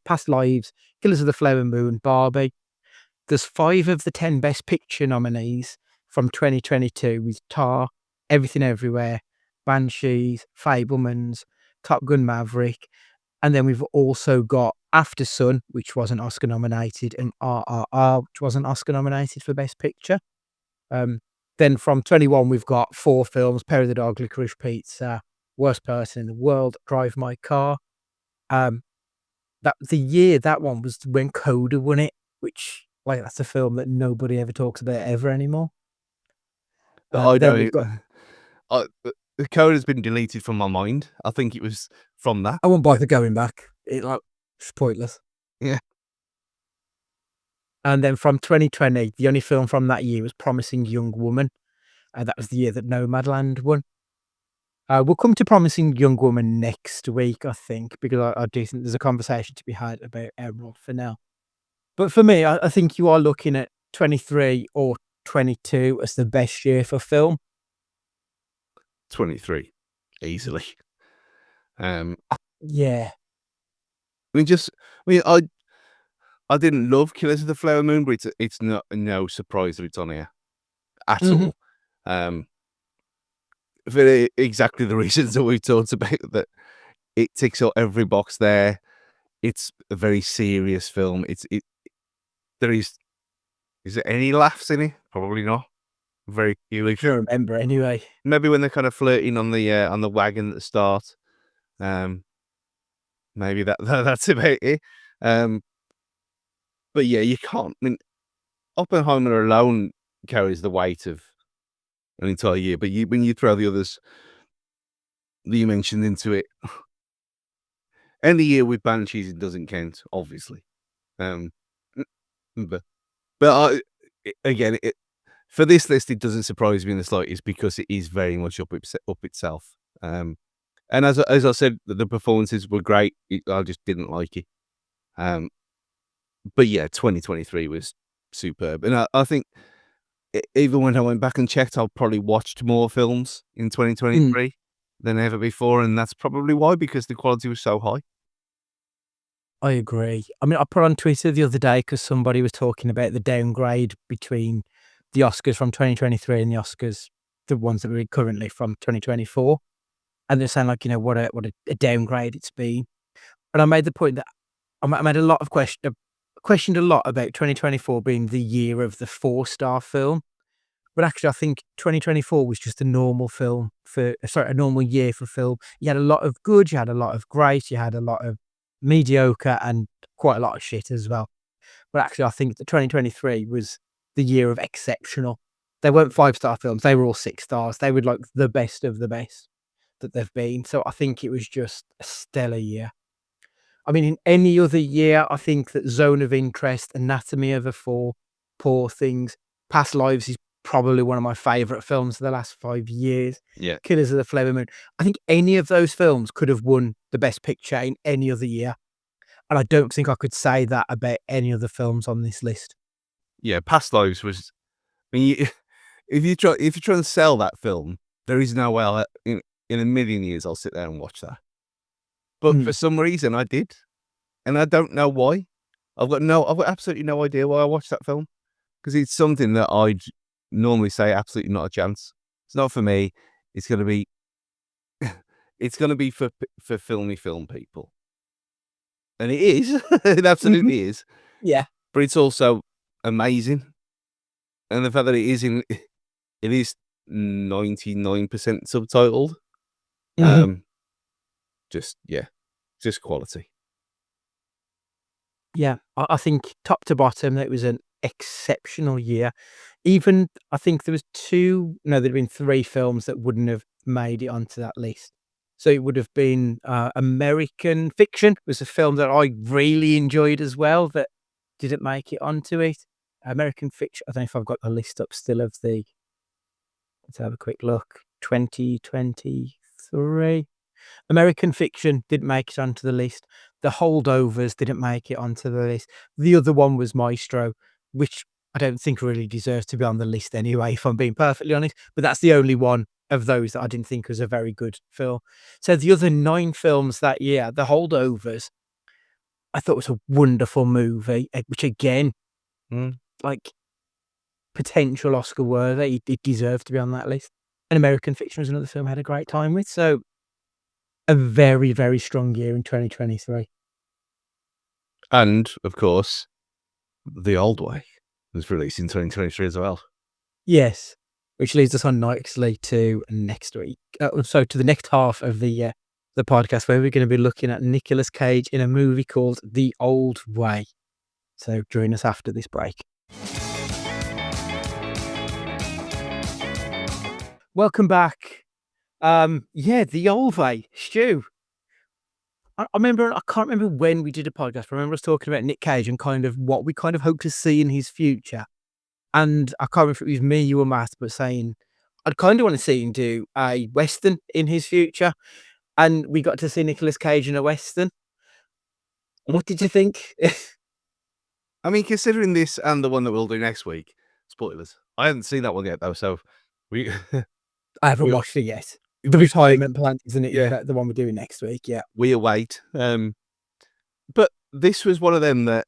Speaker 1: Past Lives, Killers of the Flower Moon, Barbie. There's 5 of the 10 Best Picture nominees from 2022 with Tar, Everything Everywhere, Banshees, Fabelmans, Top Gun: Maverick, and then we've also got After Sun, which wasn't Oscar nominated, and RRR, which wasn't Oscar nominated for Best Picture. Then from 21, we've got 4 films: Perry the Dog, Licorice Pizza, Worst Person in the World, Drive My Car. Um, that the year that one was when Coda won it, which, like, that's a film that nobody ever talks about ever anymore.
Speaker 2: I
Speaker 1: Then we've
Speaker 2: don't.
Speaker 1: got
Speaker 2: The code has been deleted from my mind. I think it was from that.
Speaker 1: I won't bother going back. It's pointless.
Speaker 2: Yeah.
Speaker 1: And then from 2020, the only film from that year was Promising Young Woman, and that was the year that Nomadland won. We'll come to Promising Young Woman next week, I think, because I do think there's a conversation to be had about Emerald for now. But for me, I think you are looking at 23 or 22 as the best year for film.
Speaker 2: 23, easily.
Speaker 1: Yeah.
Speaker 2: I didn't love Killers of the Flower Moon, but it's not no surprise that it's on here at
Speaker 1: Mhm.
Speaker 2: all. For exactly the reasons that we've talked about, that it ticks up every box there. It's a very serious film. There is there any laughs in it? Probably not. Very few.
Speaker 1: I don't remember anyway.
Speaker 2: Maybe when they're kind of flirting on the wagon at the start. Maybe that's about it. But yeah, you can't. I mean, Oppenheimer alone carries the weight of an entire year. But when you throw the others that you mentioned into it, and the year with Banshees, it doesn't count, obviously. Um, but again, for this list, it doesn't surprise me in the slightest because it is very much up itself. And as I said, the performances were great. I just didn't like it. But yeah, 2023 was superb, and I think even when I went back and checked, I probably watched more films in 2023 than ever before, and that's probably why, because the quality was so high.
Speaker 1: I agree. I mean, I put on Twitter the other day because somebody was talking about the downgrade between the Oscars from 2023 and the Oscars, the ones that we're currently from 2024. And they're saying, like, what a downgrade it's been. And I made the point that I made a lot of questioned a lot about 2024 being the year of the 4-star film. But actually, I think 2024 was just a normal a normal year for film. You had a lot of good, you had a lot of great, you had a lot of mediocre, and quite a lot of shit as well. But actually, I think that 2023 was the year of exceptional. They weren't 5-star films; they were all 6 stars. They were like the best of the best that they've been. So I think it was just a stellar year. I mean, in any other year, I think that Zone of Interest, Anatomy of a Fall, Poor Things, Past Lives is probably one of my favourite films of the last 5 years.
Speaker 2: Yeah,
Speaker 1: Killers of the Flower Moon. I think any of those films could have won the Best Picture in any other year, and I don't think I could say that about any other films on this list.
Speaker 2: yeah. Past Lives was. I mean, if you try to sell that film, there is no way in a million years I'll sit there and watch that. But for some reason, I did, and I don't know why. I've got absolutely no idea why I watched that film, because it's something that I'd normally say absolutely not a chance. It's not for me. It's gonna be, it's gonna be for filmy film people, and it is. It
Speaker 1: Mhm.
Speaker 2: absolutely is.
Speaker 1: Yeah.
Speaker 2: But it's also amazing, and the fact that it is 99% subtitled.
Speaker 1: Mhm.
Speaker 2: Just yeah, just quality.
Speaker 1: Yeah, I think top to bottom, it was an exceptional year. Even I think there was 2 no, there'd been 3 films that wouldn't have made it onto that list. So it would have been, American Fiction was a film that I really enjoyed as well that didn't make it onto it. American Fiction, I don't know if I've got the list up still of the let's have a quick look. 2023. American Fiction didn't make it onto the list. The Holdovers didn't make it onto the list. The other one was Maestro, which I don't think really deserves to be on the list anyway, if I'm being perfectly honest. But that's the only one of those that I didn't think was a very good film. So the other 9 films that year, The Holdovers, I thought was a wonderful movie, which again,
Speaker 2: Mm.
Speaker 1: like potential Oscar worthy. It deserved to be on that list. And American Fiction was another film I had a great time with. So a very, very strong year in 2023.
Speaker 2: And of course, The Old Way was released in 2023 as well.
Speaker 1: Yes, which leads us on nicely to next week. So to the next half of the podcast, where we're going to be looking at Nicolas Cage in a movie called The Old Way. So join us after this break. Welcome back. The Old Way, Stu. I remember, I can't remember when we did a podcast. I remember us talking about Nick Cage and kind of what we kind of hope to see in his future. And I can't remember if it was me, you or Matt, but saying I'd kind of want to see him do a Western in his future. And we got to see Nicolas Cage in a Western. What did you think?
Speaker 2: I mean, considering this and the one that we'll do next week, spoilers. I haven't seen that one yet though, so we
Speaker 1: I haven't
Speaker 2: we-
Speaker 1: watched it yet. The retirement plan, isn't it?
Speaker 2: Yeah.
Speaker 1: The one we're doing next week. Yeah.
Speaker 2: we await. But this was one of them that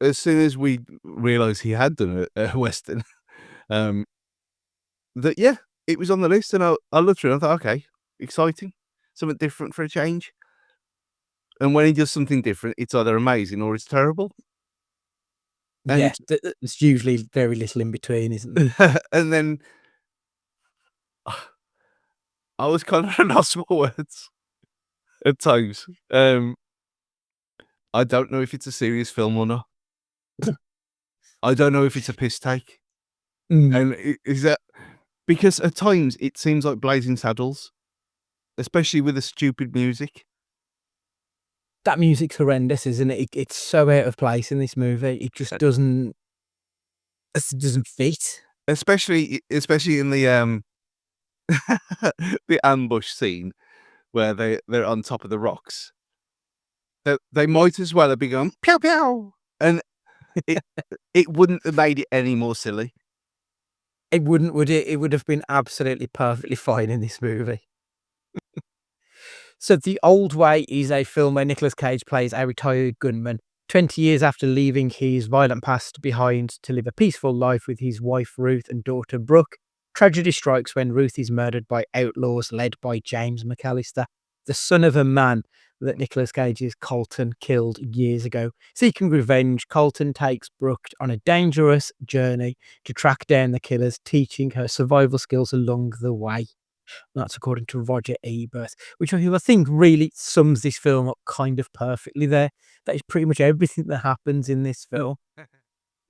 Speaker 2: as soon as we realised he had done a Western, that it was on the list, and I looked through and I thought, okay, exciting, something different for a change. And when he does something different, it's either amazing or it's terrible.
Speaker 1: Yeah, there's usually very little in between, isn't there?
Speaker 2: And then I was kind of lost for words at times. I don't know if it's a serious film or not. I don't know if it's a piss take. And is that because at times it seems like Blazing Saddles, especially with the stupid music.
Speaker 1: That music's horrendous, isn't it? It's so out of place in this movie. It just doesn't fit.
Speaker 2: Especially in the the ambush scene where they're on top of the rocks. They might as well have been going pew pew, and it wouldn't have made it any more silly.
Speaker 1: It wouldn't, would it? It would have been absolutely perfectly fine in this movie. So The Old Way is a film where Nicolas Cage plays a retired gunman 20 years after leaving his violent past behind to live a peaceful life with his wife Ruth and daughter Brooke. Tragedy strikes when Ruth is murdered by outlaws led by James McAllister, the son of a man that Nicolas Cage's Colton killed years ago. Seeking revenge, Colton takes Brooke on a dangerous journey to track down the killers, teaching her survival skills along the way. That's according to Roger Ebert, which I think really sums this film up kind of perfectly there. That is pretty much everything that happens in this film.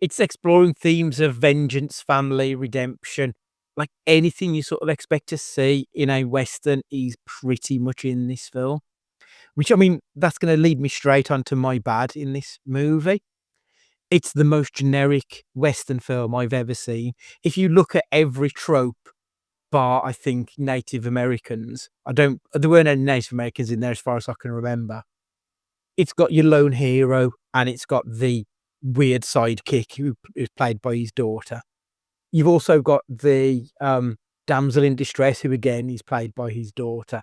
Speaker 1: It's exploring themes of vengeance, family, redemption. Like anything you sort of expect to see in a Western is pretty much in this film. Which, I mean, that's going to lead me straight onto my bad in this movie. It's the most generic Western film I've ever seen. If you look at every trope, bar, I think, Native Americans. There weren't any Native Americans in there as far as I can remember. It's got your lone hero and it's got the weird sidekick who is played by his daughter. You've also got the damsel in distress, who again is played by his daughter.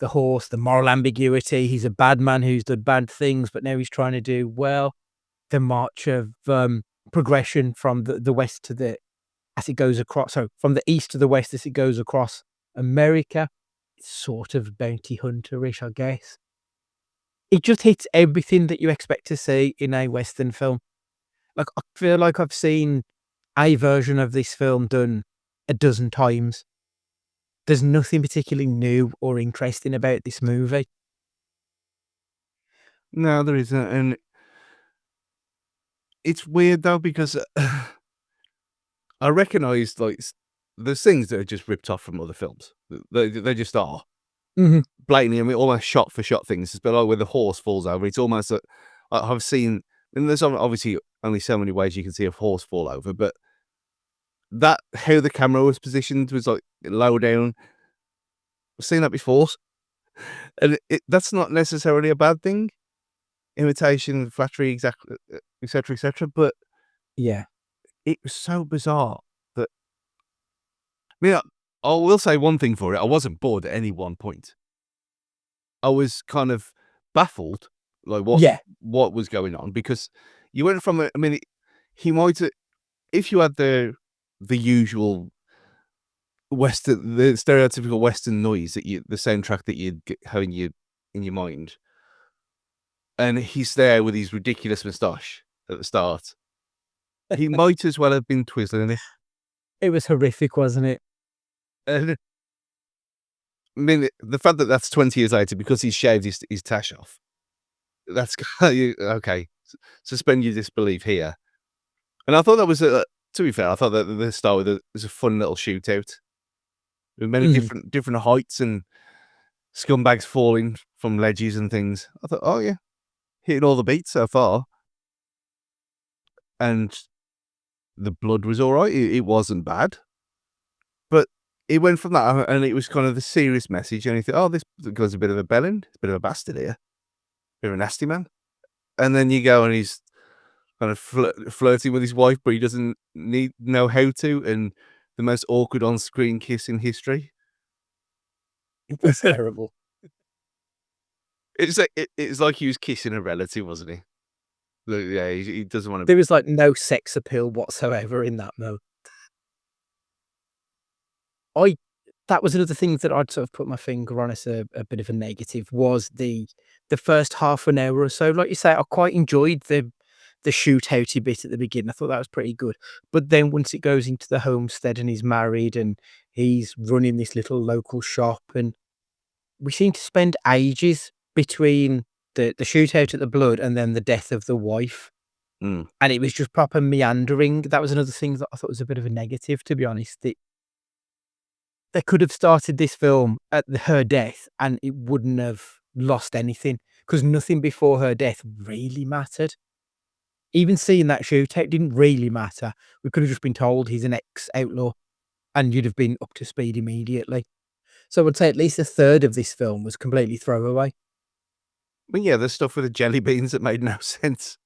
Speaker 1: The horse, the moral ambiguity. He's a bad man who's done bad things, but now he's trying to do well. The march of progression from the west to the as it goes across, so from the east to the west as it goes across America. It's sort of bounty hunter-ish, I guess. It just hits everything that you expect to see in a Western film. Like, I feel like I've seen a version of this film done a dozen times. There's nothing particularly new or interesting about this movie.
Speaker 2: No, there isn't, and it's weird though because I recognise like there's things that are just ripped off from other films. They just are blatantly. I mean, almost shot for shot things. It's a bit like when the horse falls over. It's almost like I've seen. And there's obviously only so many ways you can see a horse fall over, but that how the camera was positioned was like low down. I've seen that before, and that's not necessarily a bad thing. Imitation, flattery, exactly, etc., etc. But
Speaker 1: Yeah,
Speaker 2: it was so bizarre that I mean, I will say one thing for it. I wasn't bored at any one point. I was kind of baffled, like
Speaker 1: Yeah.
Speaker 2: what was going on, because you went from I mean, he might have, if you had the usual the stereotypical Western noise that the soundtrack that you'd have in your mind, and he's there with his ridiculous moustache at the start. He might as well have been twizzling it.
Speaker 1: It was horrific, wasn't it?
Speaker 2: And I mean, the fact that that's 20 years later because he's shaved his tash off, that's okay. Suspend your disbelief here. And I thought that was to be fair, I thought that the start with was a fun little shootout with many
Speaker 1: Mhm.
Speaker 2: different heights and scumbags falling from ledges and things. I thought, oh yeah, hitting all the beats so far, and the blood was all right. It wasn't bad, but it went from that, and it was kind of the serious message. And you think, oh, this guy's a bit of a bellend, a bit of a bastard here, bit of a nasty man. And then you go and he's kind of flirting with his wife, but he doesn't know how to, and the most awkward on-screen kiss in history.
Speaker 1: It was terrible.
Speaker 2: It's like he was kissing a relative, wasn't he? Like, yeah, he doesn't want to.
Speaker 1: There was, like, no sex appeal whatsoever in that moment. I That was another thing that I'd sort of put my finger on as a bit of a negative, was the first half an hour or so. Like you say, I quite enjoyed the shootouty bit at the beginning. I thought that was pretty good. But then once it goes into the homestead and he's married and he's running this little local shop, and we seem to spend ages between the shootout at the blood and then the death of the wife.
Speaker 2: Mm.
Speaker 1: And it was just proper meandering. That was another thing that I thought was a bit of a negative, to be honest. They could have started this film at her death and it wouldn't have lost anything, because nothing before her death really mattered. Even seeing that shootout didn't really matter. We could have just been told he's an ex-outlaw and you'd have been up to speed immediately. So I would say at least a third of this film was completely throwaway.
Speaker 2: But yeah, there's stuff with the jelly beans that made no sense.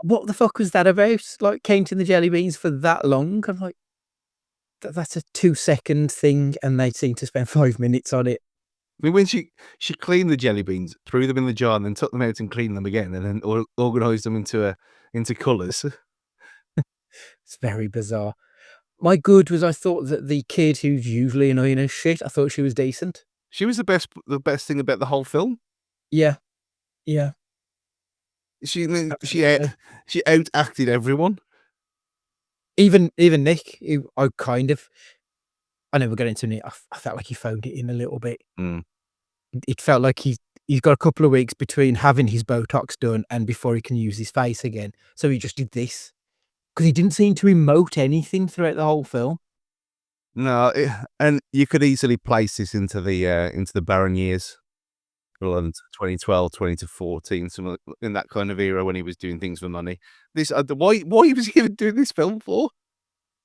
Speaker 1: What the fuck was that about? Like, counting the jelly beans for that long? I'm like, that's a 2-second thing and they seem to spend 5 minutes on it.
Speaker 2: I mean, when she cleaned the jelly beans, threw them in the jar, and then took them out and cleaned them again, and then organised them into colours.
Speaker 1: It's very bizarre. My good was, I thought that the kid who's usually annoying as shit, I thought she was decent.
Speaker 2: She was the best thing about the whole film.
Speaker 1: Yeah, yeah,
Speaker 2: She
Speaker 1: absolutely.
Speaker 2: out acted everyone.
Speaker 1: Even Nick, who I know we're getting into it. I felt like he phoned it in a little bit.
Speaker 2: Mm.
Speaker 1: It felt like he's got a couple of weeks between having his Botox done and before he can use his face again. So he just did this because he didn't seem to emote anything throughout the whole film.
Speaker 2: No, and you could easily place this into the barren years. Well, 2012, 2014, some in that kind of era when he was doing things for money. This why was he even doing this film for?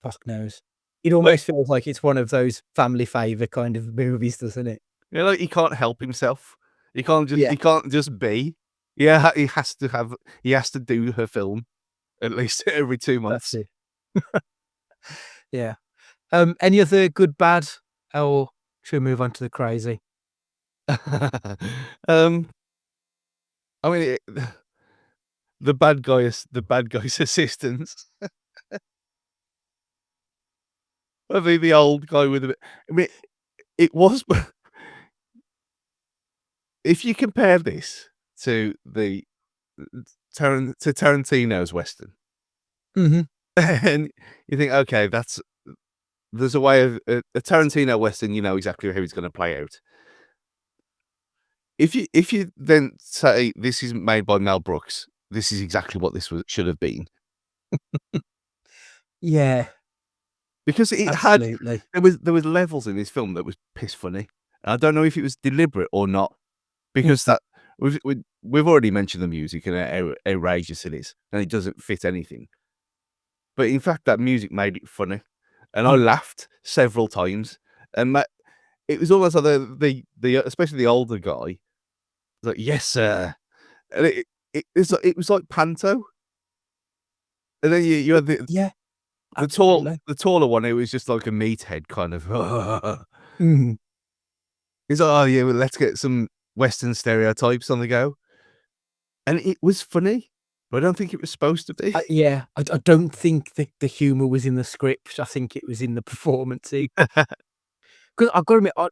Speaker 1: Fuck knows. It
Speaker 2: Like,
Speaker 1: almost feels like it's one of those family favour kind of movies, doesn't it?
Speaker 2: you know, like he can't help himself.
Speaker 1: Yeah,
Speaker 2: He can't just be. Yeah, he has to do her film at least every 2
Speaker 1: that's
Speaker 2: months.
Speaker 1: it. Yeah. Any other good, bad, or should we move on to the crazy?
Speaker 2: um, I mean, the bad guy's assistants. I mean, the old guy with a bit. I mean, it was. If you compare this to Tarantino's Western,
Speaker 1: Mhm.
Speaker 2: and you think, okay, there's a way of a Tarantino Western, you know exactly how he's going to play out. If you then say this isn't made by Mel Brooks, this is exactly what should have been,
Speaker 1: Yeah,
Speaker 2: because it had
Speaker 1: absolutely.
Speaker 2: there was levels in this film that was piss funny. I don't know if it was deliberate or not,
Speaker 1: Mm.
Speaker 2: because that we've already mentioned the music and how outrageous it is, and it doesn't fit anything. But in fact, that music made it funny, and I
Speaker 1: Mm.
Speaker 2: laughed several times. And it was almost like the especially the older guy was like, "Yes, sir," and it was like panto. And then you had
Speaker 1: Yeah. Absolutely.
Speaker 2: the taller one, it was just like a meathead kind of.
Speaker 1: Mhm.
Speaker 2: He's like, "Oh, yeah, well, let's get some Western stereotypes on the go." And it was funny, but I don't think it was supposed to be.
Speaker 1: Yeah, I don't think the humour was in the script. I think it was in the performances. 'Cause I've gotta admit, like,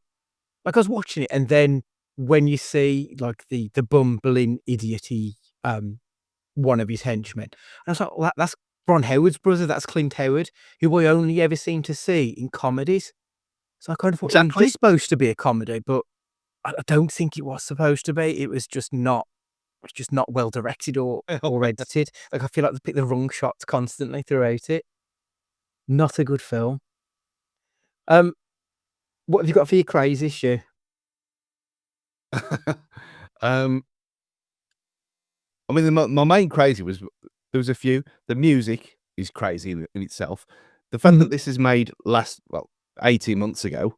Speaker 1: I was watching it, and then when you see, like, the bumbling, idiot-y, one of his henchmen, and I was like, "Well, that's Ron Howard's brother, that's Clint Howard, who I only ever seem to see in comedies." So I kind of thought, "Oh, is this
Speaker 2: Exactly.
Speaker 1: supposed to be a comedy?" But I don't think it was supposed to be. It was just not it's just not well directed or edited. Like, I feel like they pick the wrong shots constantly throughout it. Not a good film. Um, what have you got for your crazy issue?
Speaker 2: Um, I mean, my main crazy was there was a few. The music is crazy in itself. The fact that
Speaker 1: Mhm.
Speaker 2: this is made 18 months ago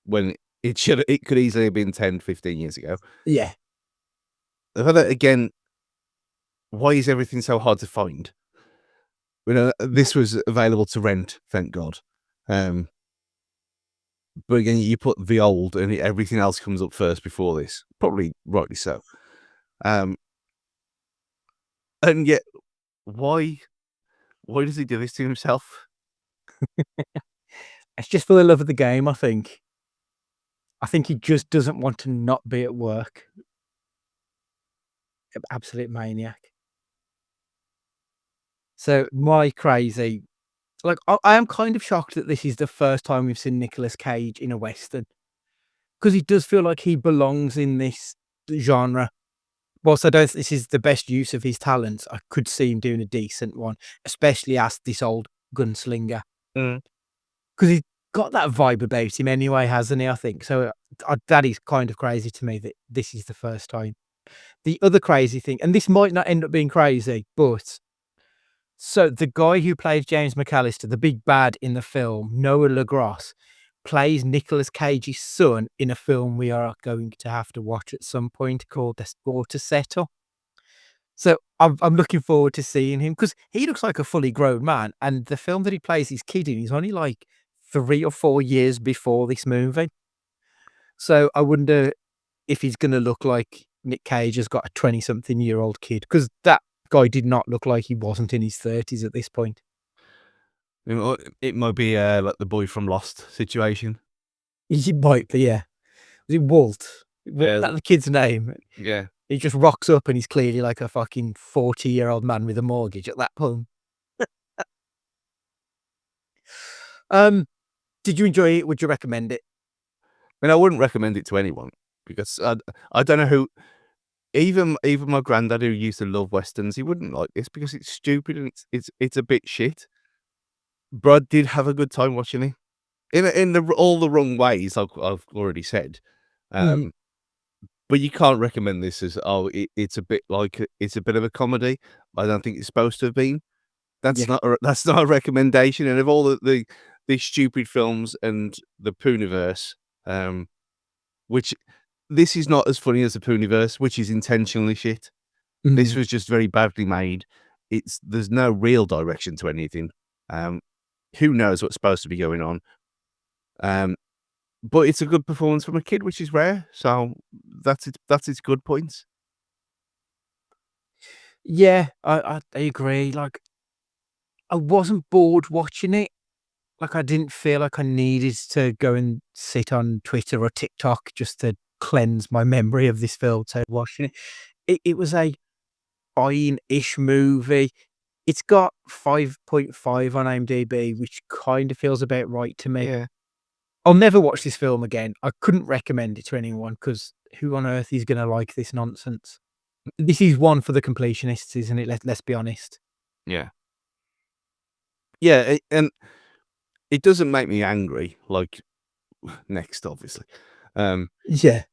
Speaker 2: when it could easily have been 10, 15 years ago.
Speaker 1: Yeah.
Speaker 2: The fact that again, why is everything so hard to find? You know, this was available to rent, thank God. Um, but again, you put the old and everything else comes up first before this. Probably rightly so. Um, and yet, why why does he do this to himself?
Speaker 1: It's just for the love of the game, I think. I think he just doesn't want to not be at work. Absolute maniac. So my crazy like, I am kind of shocked that this is the first time we've seen Nicolas Cage in a Western, because he does feel like he belongs in this genre. Whilst I don't think this is the best use of his talents, I could see him doing a decent one, especially as this old gunslinger.
Speaker 2: Mm.
Speaker 1: Because he's got that vibe about him anyway, hasn't he, I think? So, that is kind of crazy to me that this is the first time. The other crazy thing, and this might not end up being crazy, but so the guy who plays James McAllister, the big bad in the film, Noah LaGrosse, plays Nicolas Cage's son in a film we are going to have to watch at some point called The Water Setter. So I'm looking forward to seeing him because he looks like a fully grown man, and the film that he plays his kid in is only like 3 or 4 years before this movie. So I wonder if he's gonna look like Nick Cage has got a 20-something-year-old kid, because that guy did not look like he wasn't in his 30s at this point.
Speaker 2: It might be like the boy from Lost situation.
Speaker 1: He might be, yeah. Was it Walt? Is
Speaker 2: Yeah,
Speaker 1: that the kid's name?
Speaker 2: yeah.
Speaker 1: He just rocks up and he's clearly like a fucking 40-year-old man with a mortgage at that point. Um, did you enjoy it? Would you recommend it?
Speaker 2: I mean, I wouldn't recommend it to anyone because I don't know who. Even my granddad, who used to love westerns, he wouldn't like this because it's stupid and it's a bit shit. But I did have a good time watching it in all the wrong ways. I've already said,
Speaker 1: Mhm.
Speaker 2: um, but you can't recommend this as it's a bit like it's a bit of a comedy. I don't think it's supposed to have been.
Speaker 1: Yeah.
Speaker 2: That's not a recommendation. And of all the stupid films and the Pooniverse, which this is not as funny as the Pooniverse, which is intentionally shit. This
Speaker 1: Mhm.
Speaker 2: was just very badly made. There's no real direction to anything. Um, who knows what's supposed to be going on? Um, but it's a good performance from a kid, which is rare. So that's it. That's its good points.
Speaker 1: Yeah, I agree. Like, I wasn't bored watching it. Like, I didn't feel like I needed to go and sit on Twitter or TikTok just to cleanse my memory of this film to watching it. It was a fine-ish movie. It's got 5.5 on IMDb, which kind of feels about right to me.
Speaker 2: Yeah.
Speaker 1: I'll never watch this film again. I couldn't recommend it to anyone because who on earth is gonna like this nonsense? This is one for the completionists, isn't it? Let's be honest.
Speaker 2: Yeah. Yeah. And it doesn't make me angry like next, obviously. Um,
Speaker 1: Yeah.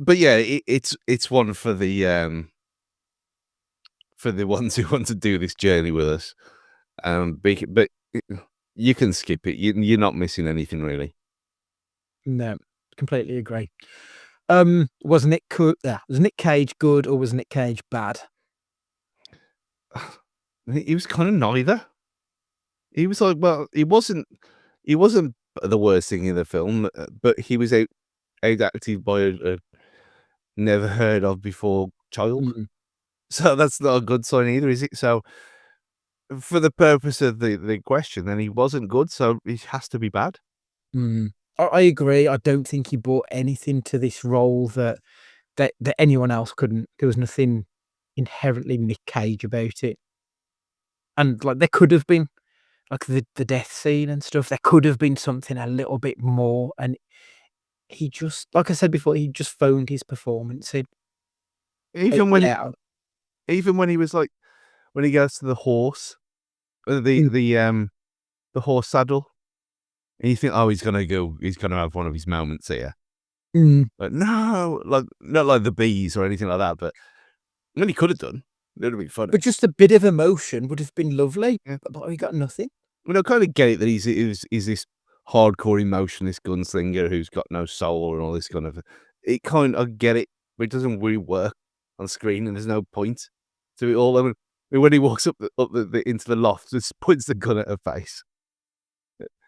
Speaker 2: but yeah, it's one for the ones who want to do this journey with us. But you can skip it. You're not missing anything really.
Speaker 1: No, completely agree. Was Nick Cage good or was Nick Cage bad?
Speaker 2: He was kind of neither. He was like, well, he wasn't the worst thing in the film, but he was out acted by a never heard of before child.
Speaker 1: Mm,
Speaker 2: So that's not a good sign either, is it? So for the purpose of the question, then he wasn't good, so he has to be bad.
Speaker 1: mm. I agree. I don't think he brought anything to this role that anyone else couldn't. There was nothing inherently Nick Cage about it. And, like, there could have been, like, the death scene and stuff, there could have been something a little bit more, and he just, like I said before, he just phoned his performance in.
Speaker 2: Even when
Speaker 1: Yeah.
Speaker 2: even when he was like when he goes to the horse,
Speaker 1: Mm,
Speaker 2: the horse saddle, and you think, oh, he's gonna have one of his moments here.
Speaker 1: mm.
Speaker 2: But no, like not like the bees or anything like that. But I mean, he could have done. It would have been funny.
Speaker 1: But just a bit of emotion would have been lovely,
Speaker 2: Yeah.
Speaker 1: but we got nothing.
Speaker 2: I mean, I kind of get it that he's this hardcore emotionless gunslinger who's got no soul and all this kind of. It kind of get it, but it doesn't really work on screen, and there's no point to it all. I mean, when he walks into the loft, just points the gun at her face,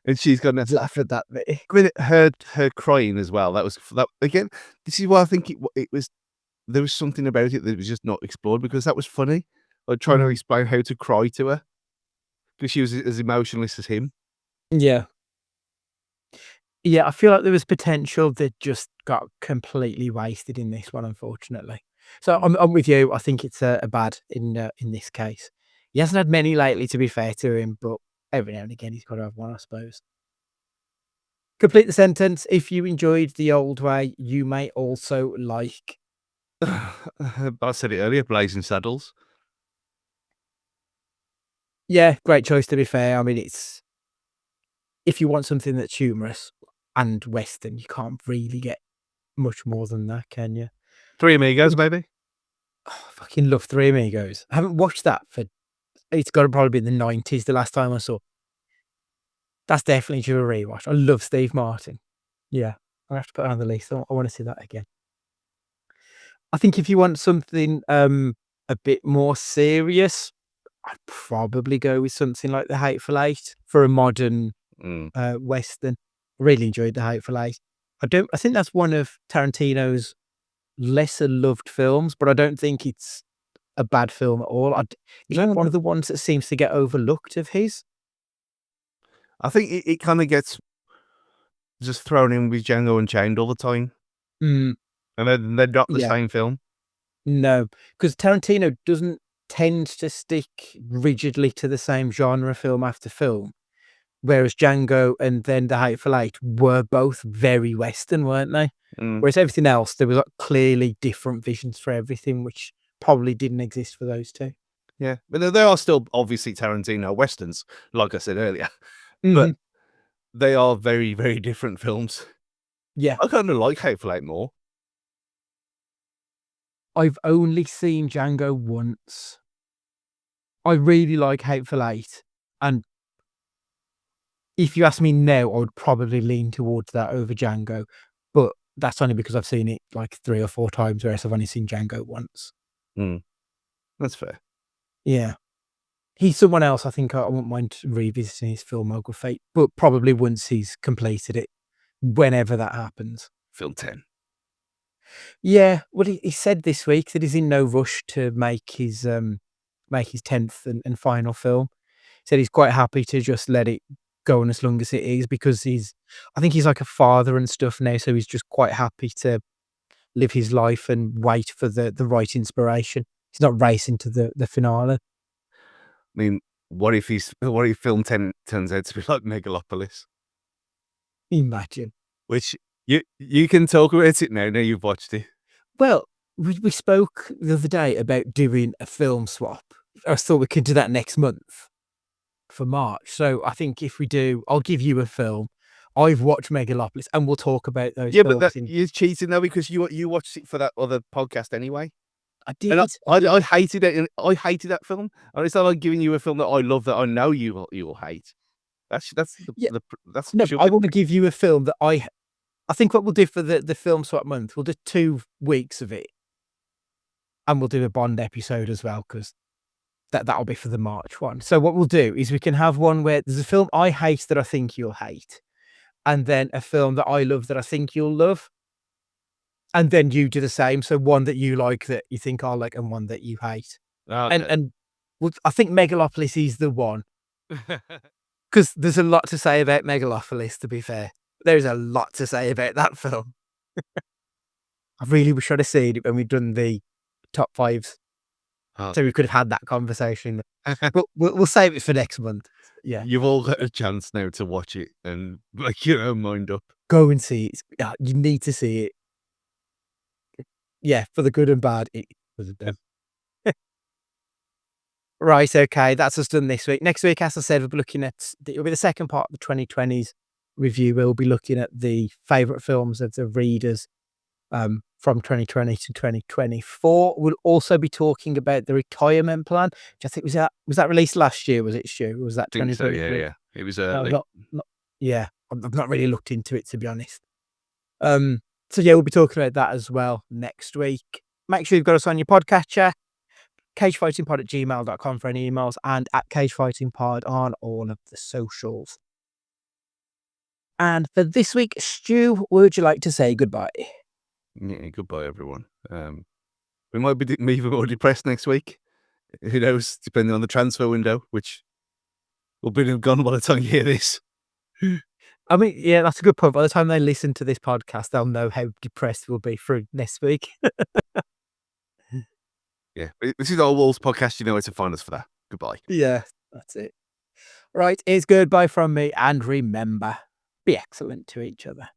Speaker 2: and she's gonna.
Speaker 1: Laugh at that bit.
Speaker 2: I mean, her crying as well. That was that again. This is why I think it was. There was something about it that was just not explored because that was funny. Like trying to
Speaker 1: Mm.
Speaker 2: explain how to cry to her because she was as emotionless as him.
Speaker 1: Yeah. Yeah, I feel like there was potential that just got completely wasted in this one, unfortunately. So I'm with you. I think it's a bad in this case. He hasn't had many lately, to be fair to him, but every now and again he's got to have one, I suppose. Complete the sentence. If you enjoyed The Old Way, you may also like.
Speaker 2: I said it earlier, Blazing Saddles.
Speaker 1: Yeah, great choice, to be fair. I mean, it's if you want something that's humorous and Western, you can't really get much more than that, can you?
Speaker 2: Three Amigos, maybe?
Speaker 1: Oh, I fucking love Three Amigos. I haven't watched that for it's gotta probably be in the '90s the last time I saw. That's definitely due a rewatch. I love Steve Martin. Yeah, I'll have to put it on the list. I wanna see that again. I think if you want something, a bit more serious, I'd probably go with something like The Hateful Eight for a modern,
Speaker 2: Mm.
Speaker 1: Western. Really enjoyed The Hateful Eight. I think that's one of Tarantino's lesser loved films, but I don't think it's a bad film at all. It's
Speaker 2: No,
Speaker 1: one
Speaker 2: no.
Speaker 1: of the ones that seems to get overlooked of his.
Speaker 2: I think it kind of gets just thrown in with Django Unchained all the time,
Speaker 1: Mm,
Speaker 2: and then they're not the
Speaker 1: yeah,
Speaker 2: same film.
Speaker 1: no, because Tarantino doesn't tend to stick rigidly to the same genre film after film, whereas Django and then The Hateful Eight were both very Western, weren't they?
Speaker 2: Mm.
Speaker 1: Whereas everything else, there was, like, clearly different visions for everything, which probably didn't exist for those 2.
Speaker 2: Yeah, but they are still obviously Tarantino westerns, like I said earlier, but
Speaker 1: Mhm.
Speaker 2: they are very, very different films.
Speaker 1: Yeah.
Speaker 2: I kind of like Hateful Eight more.
Speaker 1: I've only seen Django once. I really like Hateful Eight, and if you ask me now, I would probably lean towards that over Django, but that's only because I've seen it, like, 3 or 4 times, whereas I've only seen Django once.
Speaker 2: Mm, that's fair.
Speaker 1: Yeah. He's someone else I think I wouldn't mind revisiting his filmography, but probably once he's completed it, whenever that happens.
Speaker 2: Film 10.
Speaker 1: Yeah, well, he said this week that he's in no rush to make his 10th and final film. Said he's quite happy to just let it go on as long as it is because I think he's like a father and stuff now, so he's just quite happy to live his life and wait for the right inspiration. He's not racing to the finale.
Speaker 2: I mean, what if Film 10 turns out to be like Megalopolis?
Speaker 1: Imagine.
Speaker 2: Which you can talk about it now you've watched it.
Speaker 1: Well, we spoke the other day about doing a film swap. I thought we could do that next month for March. So I think if we do, I'll give you a film. I've watched Megalopolis, and we'll talk about those
Speaker 2: Yeah, but that
Speaker 1: films in.
Speaker 2: you're cheating though because you watched it for that other podcast anyway.
Speaker 1: I
Speaker 2: And
Speaker 1: did. I did.
Speaker 2: I hated it, and I hated that film. And it's not like giving you a film that I love that I know you will hate. That's
Speaker 1: Yeah.
Speaker 2: that's
Speaker 1: No,
Speaker 2: should
Speaker 1: I
Speaker 2: be.
Speaker 1: want to give you a film that I think what we'll do for the film swap month, we'll do 2 weeks of it, and we'll do a Bond episode as well because that'll be for the March one. So what we'll do is we can have one where there's a film I hate that I think you'll hate, and then a film that I love that I think you'll love, and then you do the same. So one that you like that you think I'll like, and one that you hate.
Speaker 2: Okay.
Speaker 1: And I think Megalopolis is the one, because there's a lot to say about Megalopolis. To be fair, there's a lot to say about that film. I really wish I'd have seen it when we'd done the top fives, so we could have had that conversation. But we'll save it for next month. Yeah,
Speaker 2: You've all got a chance now to watch it and make your own mind up.
Speaker 1: go and see it. You need to see it. Yeah, for the good and bad. It was a done. Right, okay, that's us done this week. Next week, as I said, we'll be looking at it'll be the second part of the 2020s review. We'll be looking at the favourite films of the readers from 2020 to 2024. We'll also be talking about the retirement plan, which I think was that released last year? Was it, Stu? Was that
Speaker 2: I think so,
Speaker 1: 2023?
Speaker 2: yeah. It was
Speaker 1: No,
Speaker 2: early.
Speaker 1: yeah, I've not really looked into it, to be honest. So yeah, we'll be talking about that as well next week. Make sure you've got us on your podcatcher, cagefightingpod@gmail.com for any emails, and at cagefightingpod on all of the socials. And for this week, Stu, would you like to say goodbye?
Speaker 2: Yeah, goodbye, everyone. We might be even more depressed next week. Who knows, depending on the transfer window, which will be gone by the time you hear this.
Speaker 1: I mean, yeah, that's a good point. By the time they listen to this podcast, they'll know how depressed we'll be for next week.
Speaker 2: Yeah, this is our Wolves podcast. You know where to find us for that. Goodbye.
Speaker 1: Yeah, that's it. Right, it's goodbye from me, and remember, be excellent to each other.